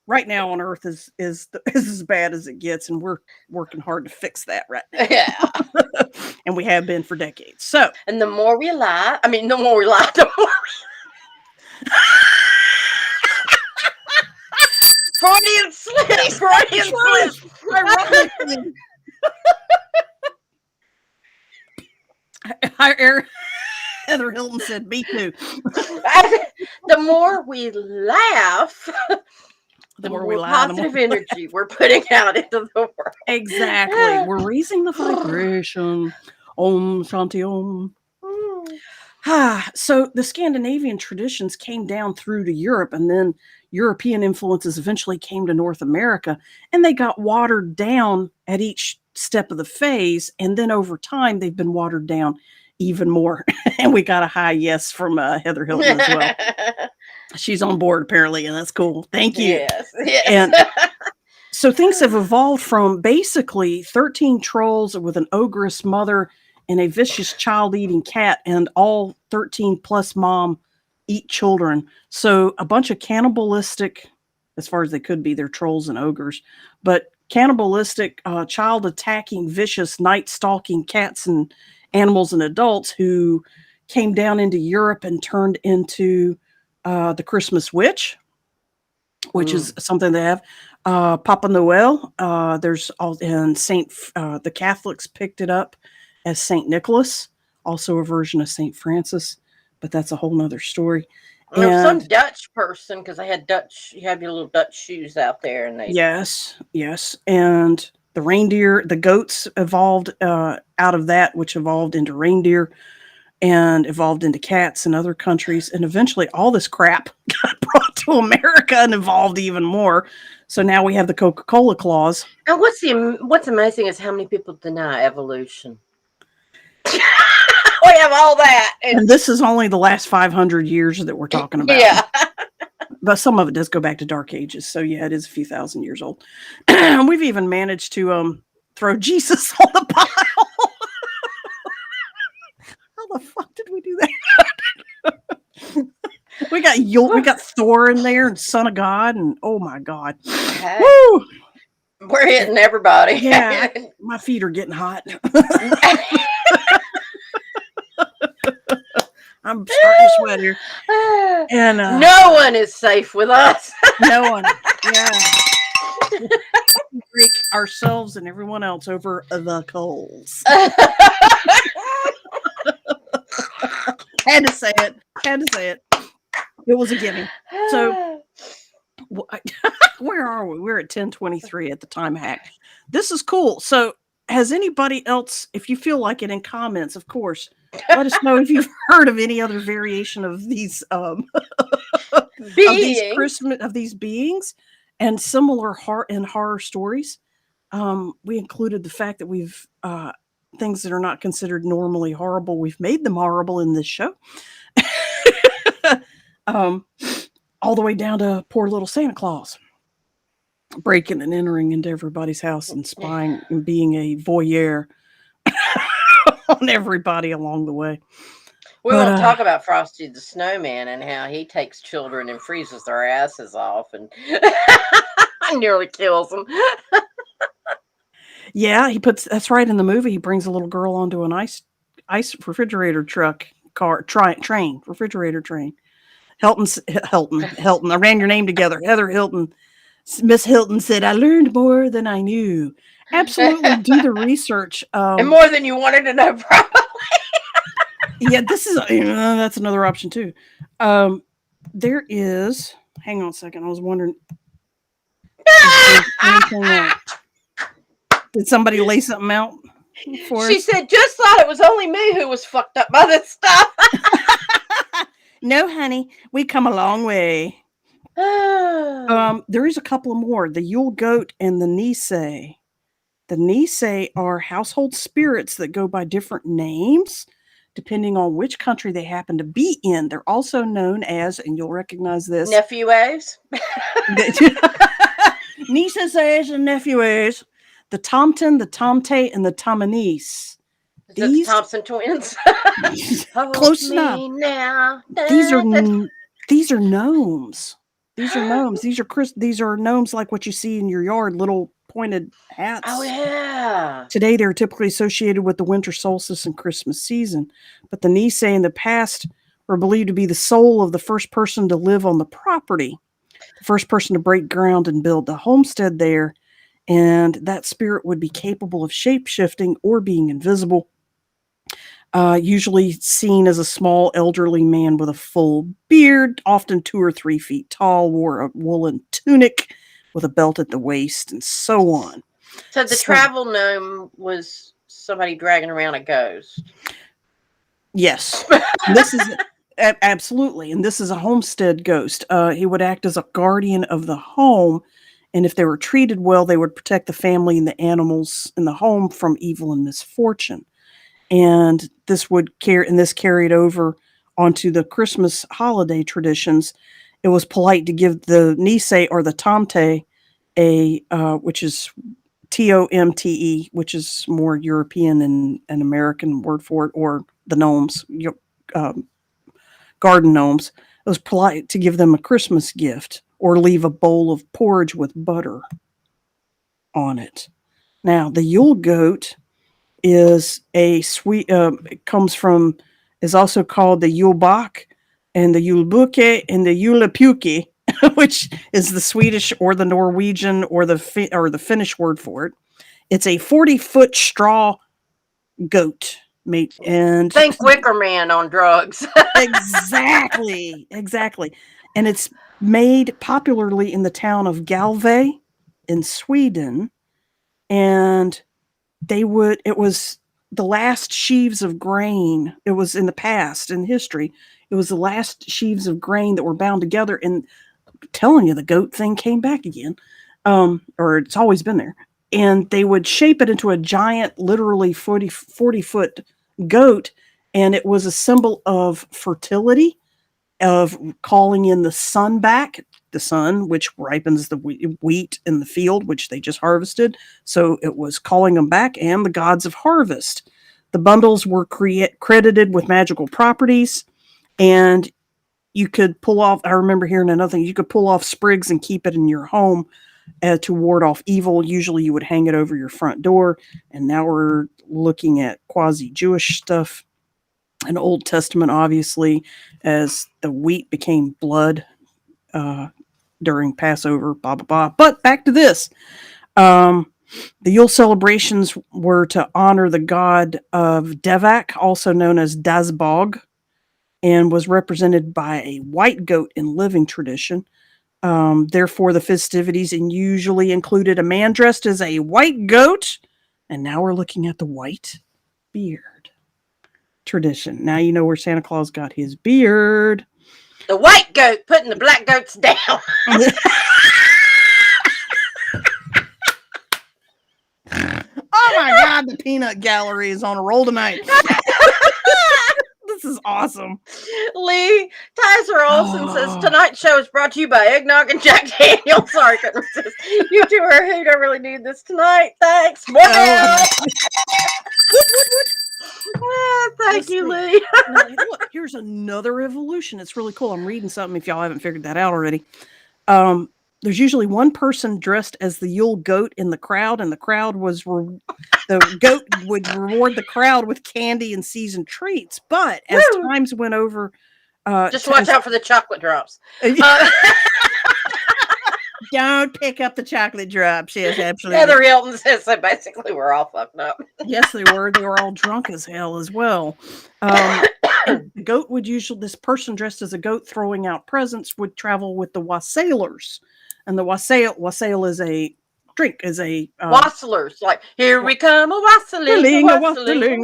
Right now on Earth is as bad as it gets, and we're working hard to fix that right now. Yeah. And we have been for decades. So, and the more we lie, the more we Freudian slip. Ironically. Heather Hilton said, "Me too." The more we laugh, The The more we more lie, the more positive energy we're putting out into the exactly. world. We're raising the vibration. Om Shanti Om. Mm. So the Scandinavian traditions came down through to Europe, and then European influences eventually came to North America, and they got watered down at each step of the phase. And then over time, they've been watered down even more. And we got a high yes from Heather Hilton as well. She's on board apparently, and that's cool. Thank you. Yes, yes. And so things have evolved from basically 13 trolls with an ogress mother and a vicious child-eating cat, and all 13 plus mom eat children. So a bunch of cannibalistic, as far as they could be, they're trolls and ogres, but cannibalistic, child-attacking, vicious, night-stalking cats and animals and adults who came down into Europe and turned into the Christmas witch, which is something they have. Papa Noel, there's all, and the Catholics picked it up as Saint Nicholas, also a version of Saint Francis, but that's a whole nother story. There was some And Dutch person because they had Dutch. You have your little Dutch shoes out there, and they. yes, and the reindeer, the goats evolved out of that, which evolved into reindeer and evolved into cats in other countries, and eventually all this crap got brought to America and evolved even more. So now we have the Coca-Cola clause. And what's amazing is how many people deny evolution. We have all that, And this is only the last 500 years that we're talking about. Yeah. But some of it does go back to Dark Ages. So yeah, it is a few thousand years old. We've even managed to throw Jesus on the pile. How the fuck did we do that? We got Thor in there and Son of God, and oh my God. Hey, Woo! we're hitting everybody. Yeah, my feet are getting hot. I'm starting to sweat here. And no one is safe with us. no one. Yeah. Break ourselves and everyone else over the coals. Had to say it. It was a gimme. So where are we? We're at 10:23 at the time hack. This is cool. So has anybody else, if you feel like it in comments, of course, let us know if you've heard of any other variation of these of these Christmas of these beings and similar horror stories. We included the fact that we've things that are not considered normally horrible, we've made them horrible in this show. All the way down to poor little Santa Claus breaking and entering into everybody's house and spying and being a voyeur on everybody along the way. We won't talk about Frosty the Snowman and how he takes children and freezes their asses off and nearly kills them. Yeah, that's right in the movie. He brings a little girl onto an ice refrigerator refrigerator train. Hilton. I ran your name together. Heather Hilton. Miss Hilton said, I learned more than I knew. Absolutely do the research. And more than you wanted to know, probably. Yeah, that's another option too. There is, hang on a second. I was wondering. Did somebody lay something out for She us? said, just thought it was only me who was fucked up by this stuff. No, honey, we come a long way. There is a couple of more. The Yule Goat and the Nisei. The Nisei are household spirits that go by different names depending on which country they happen to be in. They're also known as, and you'll recognize this, Nephews. Nieces and nephews. The Tomten, the Tomte, and the Tomanese. These the Thompson twins. Close enough. Now. These are gnomes. These are gnomes. These are gnomes like what you see in your yard, little pointed hats. Oh yeah. Today they're typically associated with the winter solstice and Christmas season, but the Nisei in the past were believed to be the soul of the first person to live on the property, the first person to break ground and build the homestead there, and that spirit would be capable of shape-shifting or being invisible. Usually seen as a small elderly man with a full beard, often 2 or 3 feet tall, wore a woolen tunic with a belt at the waist and so on. So the So, travel gnome was somebody dragging around a ghost. yes, this is absolutely, and this is a homestead ghost. He would act as a guardian of the home, and if they were treated well, they would protect the family and the animals in the home from evil and misfortune. And this carried over onto the Christmas holiday traditions. It was polite to give the Nisei or the Tomte which is Tomte, which is more European and an American word for it, or the gnomes, um, garden gnomes. It was polite to give them a Christmas gift or leave a bowl of porridge with butter on it. Now, the Yule goat is a sweet, it comes from, is also called the Yulebak and the Yulbuke and the Yulepuke, which is the Swedish or the Norwegian or the Finnish word for it. It's a 40-foot straw goat, mate, and Think Wicker Man on drugs. exactly, and it's made popularly in the town of Galve in Sweden, and it was the last sheaves of grain. It was in the past, in history, it was the last sheaves of grain that were bound together. And telling you, the goat thing came back again, or it's always been there. And they would shape it into a giant, literally 40-foot goat. And it was a symbol of fertility, of calling in the sun back, the sun, which ripens the wheat in the field, which they just harvested. So it was calling them back, and the gods of harvest. The bundles were credited with magical properties, and you could pull off, I remember hearing another thing, you could pull off sprigs and keep it in your home to ward off evil. Usually you would hang it over your front door. And now we're looking at quasi-Jewish stuff. An Old Testament, obviously, as the wheat became blood during Passover, blah, blah, blah. But back to this. The Yule celebrations were to honor the god of Devak, also known as Dazbog, and was represented by a white goat in living tradition. Therefore, the festivities usually included a man dressed as a white goat, and now we're looking at the white beard tradition. Now you know where Santa Claus got his beard. The white goat putting the black goats down. Oh my God, the peanut gallery is on a roll tonight. This is awesome. Lee Tyser Olson says tonight's show is brought to you by Eggnog and Jack Daniels. Sorry, couldn't resist. You two are who don't really need this tonight. Thanks. Thank you, Lee. Now, look, here's another evolution. It's really cool. I'm reading something if y'all haven't figured that out already. There's usually one person dressed as the Yule goat in the crowd, and the crowd was the goat would reward the crowd with candy and seasoned treats. But as times went over, just watch out for the chocolate drops. Don't pick up the chocolate drops. Yes, absolutely. Heather Hilton says so. Basically, we're all fucked up. Yes, they were. They were all drunk as hell as well. The goat would usually, this person dressed as a goat throwing out presents would travel with the wassailers. And the wassail is a drink, is a wassailers. Like, here we come, a wassailing,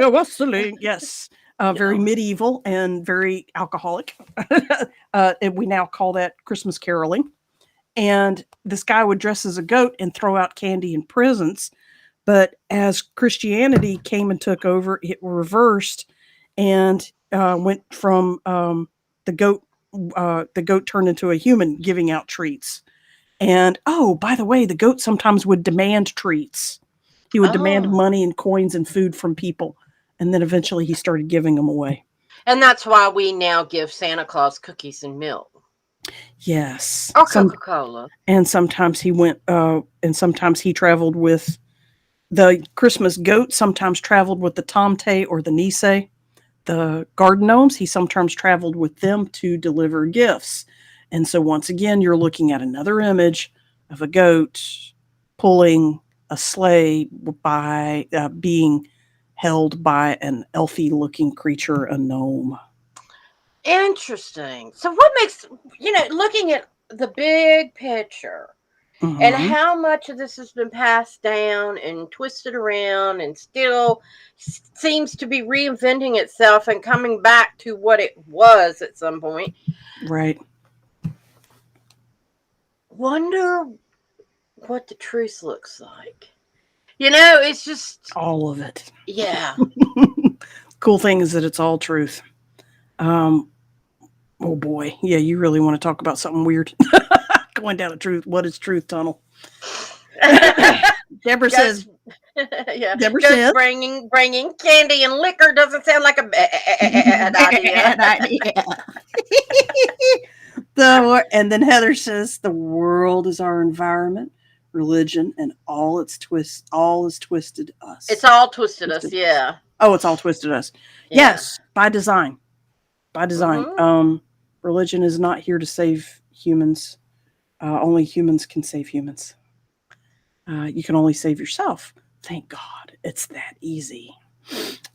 a wassailing. Yes. Very medieval and very alcoholic. And we now call that Christmas caroling. And this guy would dress as a goat and throw out candy and presents. But as Christianity came and took over, it reversed and went from the goat turned into a human giving out treats. And, oh, by the way, the goat sometimes would demand treats. He would demand money and coins and food from people. And then eventually he started giving them away. And that's why we now give Santa Claus cookies and milk. Yes. Or Coca-Cola. And sometimes he went, and sometimes he traveled with the Christmas goat, sometimes traveled with the Tomte or the Nisei. The garden gnomes, he sometimes traveled with them to deliver gifts. And so once again, you're looking at another image of a goat pulling a sleigh by being held by an elfy-looking creature, a gnome. Interesting. So what makes, looking at the big picture, and Mm-hmm. how much of this has been passed down and twisted around and still seems to be reinventing itself and coming back to what it was at some point. Right. Wonder what the truth looks like. It's just, All of it. yeah. Cool thing is that it's all truth. Um, oh boy. Yeah, you really want to talk about something weird. Going down a truth. What is truth tunnel? Deborah says, Ghost, yeah, Deborah ghost says, bringing candy and liquor doesn't sound like a bad idea. bad idea. And then Heather says, the world is our environment, religion, and all its twists, all is twisted us. It's all twisted us, Twisted us. yeah. Oh, it's all twisted us. Yeah. Yes, by design. By design. Mhm. Religion is not here to save humans. Only humans can save humans. You can only save yourself. Thank God, it's that easy.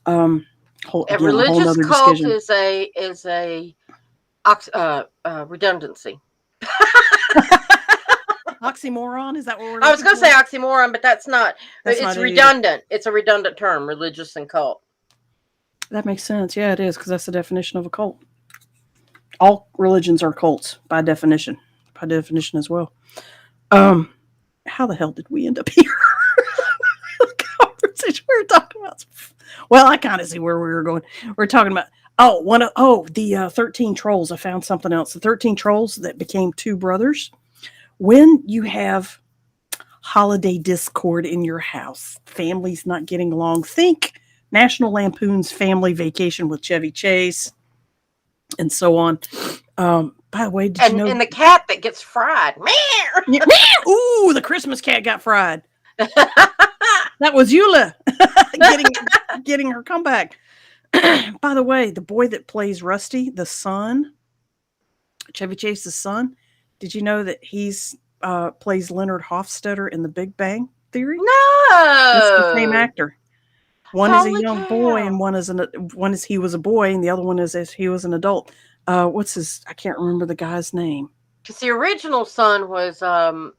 A Again, a whole religious nother cult discussion. is a redundancy. Oxymoron? Is that what we're I was looking going to for? say oxymoron, but that's not. That's It's not it either. redundant. It's a redundant term, religious and cult. That makes sense. Yeah, it is, because that's the definition of a cult. All religions are cults by definition. By definition as well. How the hell did we end up here? Conversation we were talking about. Well, I kind of see where we were going. We're talking about the 13 trolls. I found something else. The 13 trolls that became two brothers. When you have holiday discord in your house, families not getting along, think National Lampoon's Family Vacation with Chevy Chase and so on. By the way, did you know? And the cat that gets fried. Ooh, the Christmas cat got fried. That was Eula getting her comeback. By the way, the boy that plays Rusty, the son, Chevy Chase's son, did you know that he's plays Leonard Hofstadter in The Big Bang Theory? It's the same No. actor. One is a Holy young boy, cow. and one is he was a boy, and the other one is as he was an adult. What's his? I can't remember the guy's name. Because the original son was Anthony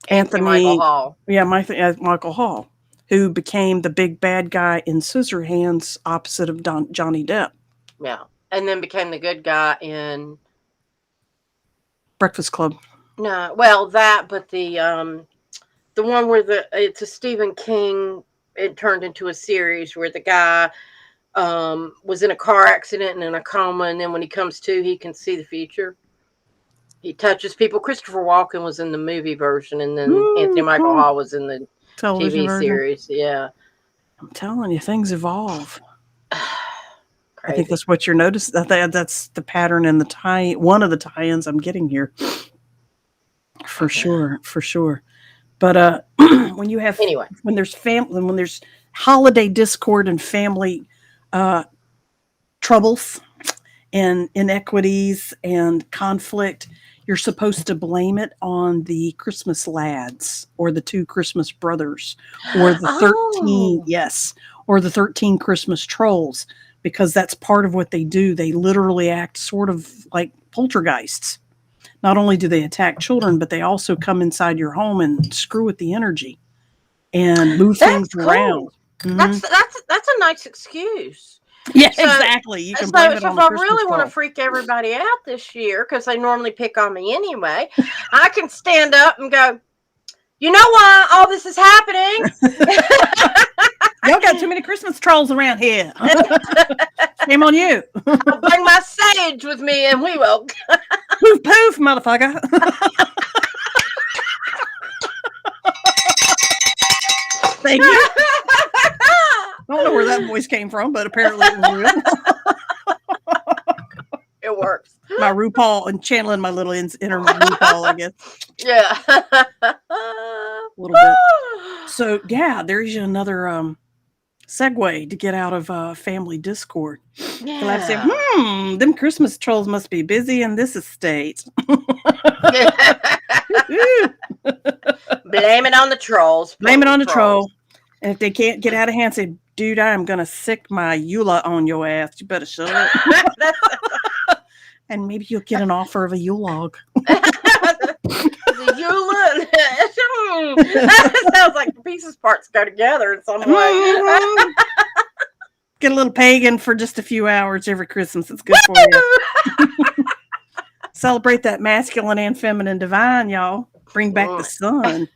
Michael Anthony, Hall. yeah, Michael Hall, who became the big bad guy in Scissorhands, opposite of Johnny Depp. Yeah. And then became the good guy in Breakfast Club. no, well that, but the one where it's a Stephen King. It turned into a series where the guy was in a car accident and in a coma, and then when he comes to, he can see the future. He touches people. Christopher Walken was in the movie version, and then Anthony Michael Hall was in the Television TV version. series. Yeah, I'm telling you, things evolve. crazy. I think that's what you're noticing. That's the pattern in the one of the tie-ins I'm getting here. For sure. But when you have when there's holiday discord and family troubles and inequities and conflict, you're supposed to blame it on the Christmas lads or the two Christmas brothers or the 13 or the 13 Christmas trolls, because that's part of what they do. They literally act sort of like poltergeists. Not only do they attack children, but they also come inside your home and screw with the energy and move things around. Mm-hmm. That's a nice excuse. Yeah, exactly. You can blame it on the if I Christmas really want to troll. freak everybody out this year, because they normally pick on me anyway, I can stand up and go, you know why all this is happening? Y'all got too many Christmas trolls around here. Shame on you. I'll bring my sage with me and we will. Poof, poof, motherfucker. Thank you. I don't know where that voice came from, but apparently it was real. It works. My RuPaul and channeling my little inner RuPaul, I guess. Yeah. A little bit. So, yeah, there's another segue to get out of family discord. Yeah. So I say, them Christmas trolls must be busy in this estate. Blame it on the trolls. Blame it on the troll. And if they can't get out of hand, say, dude, I am going to sick my Eula on your ass. You better shut up. And maybe you'll get an offer of a Yule log. The Eula. That sounds like the pieces parts go together in some way. Mhm. Get a little pagan for just a few hours every Christmas. It's good for you. Celebrate that masculine and feminine divine, y'all. Bring back the sun.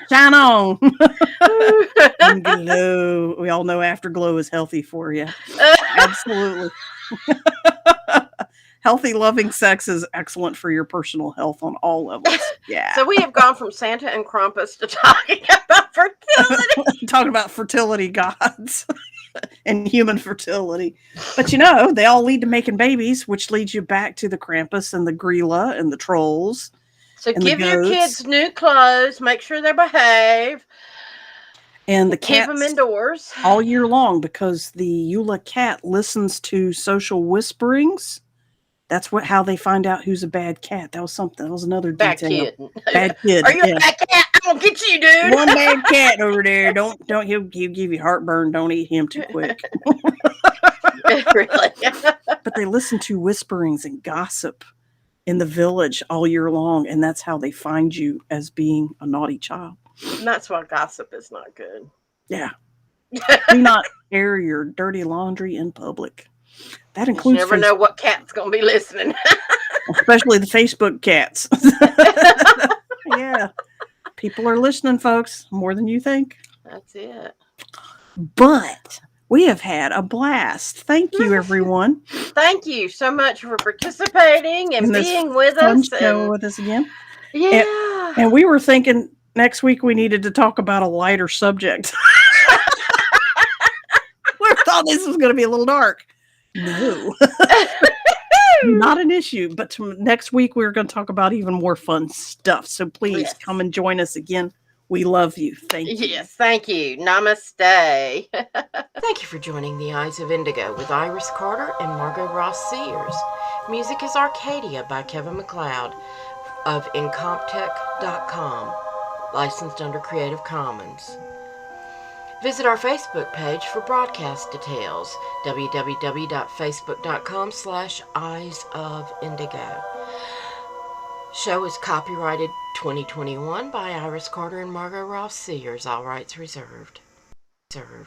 Shine on. And glow. We all know afterglow is healthy for you. Absolutely. Healthy, loving sex is excellent for your personal health on all levels. Yeah. So we have gone from Santa and Krampus to talking about fertility. Talking about fertility gods and human fertility. But they all lead to making babies, which leads you back to the Krampus and the Grilla and the trolls. So and give the your goats. kids new clothes. Make sure they behave. And the Keep cats them indoors all year long, because the Eula cat listens to social whisperings. That's how they find out who's a bad cat. That was something. That was another bad detail. kid. Bad kid. Are you a bad cat? I'm gonna get you, dude. One bad cat over there. Don't he'll give you heartburn. Don't eat him too quick. Really? But they listen to whisperings and gossip in the village all year long, and that's how they find you as being a naughty child. And that's why gossip is not good. Yeah. Do not air your dirty laundry in public. That includes you never know what cat's gonna be listening. Especially the Facebook cats. Yeah. People are listening, folks, more than you think. That's it. But we have had a blast. Thank you, everyone. Thank you so much for participating and being with us. Show with us again. Yeah. And we were thinking next week we needed to talk about a lighter subject. We thought this was going to be a little dark. No. Not an issue. But next week we're going to talk about even more fun stuff. So please come and join us again. We love you. Thank you. Yes, thank you. Namaste. Thank you for joining The Eyes of Indigo with Iris Carter and Margot Ross Sears. Music is Arcadia by Kevin MacLeod of Incomptech.com, licensed under Creative Commons. Visit our Facebook page for broadcast details, www.facebook.com/eyesofindigo. Show is copyrighted 2021 by Iris Carter and Margot Ross Sears. All rights reserved.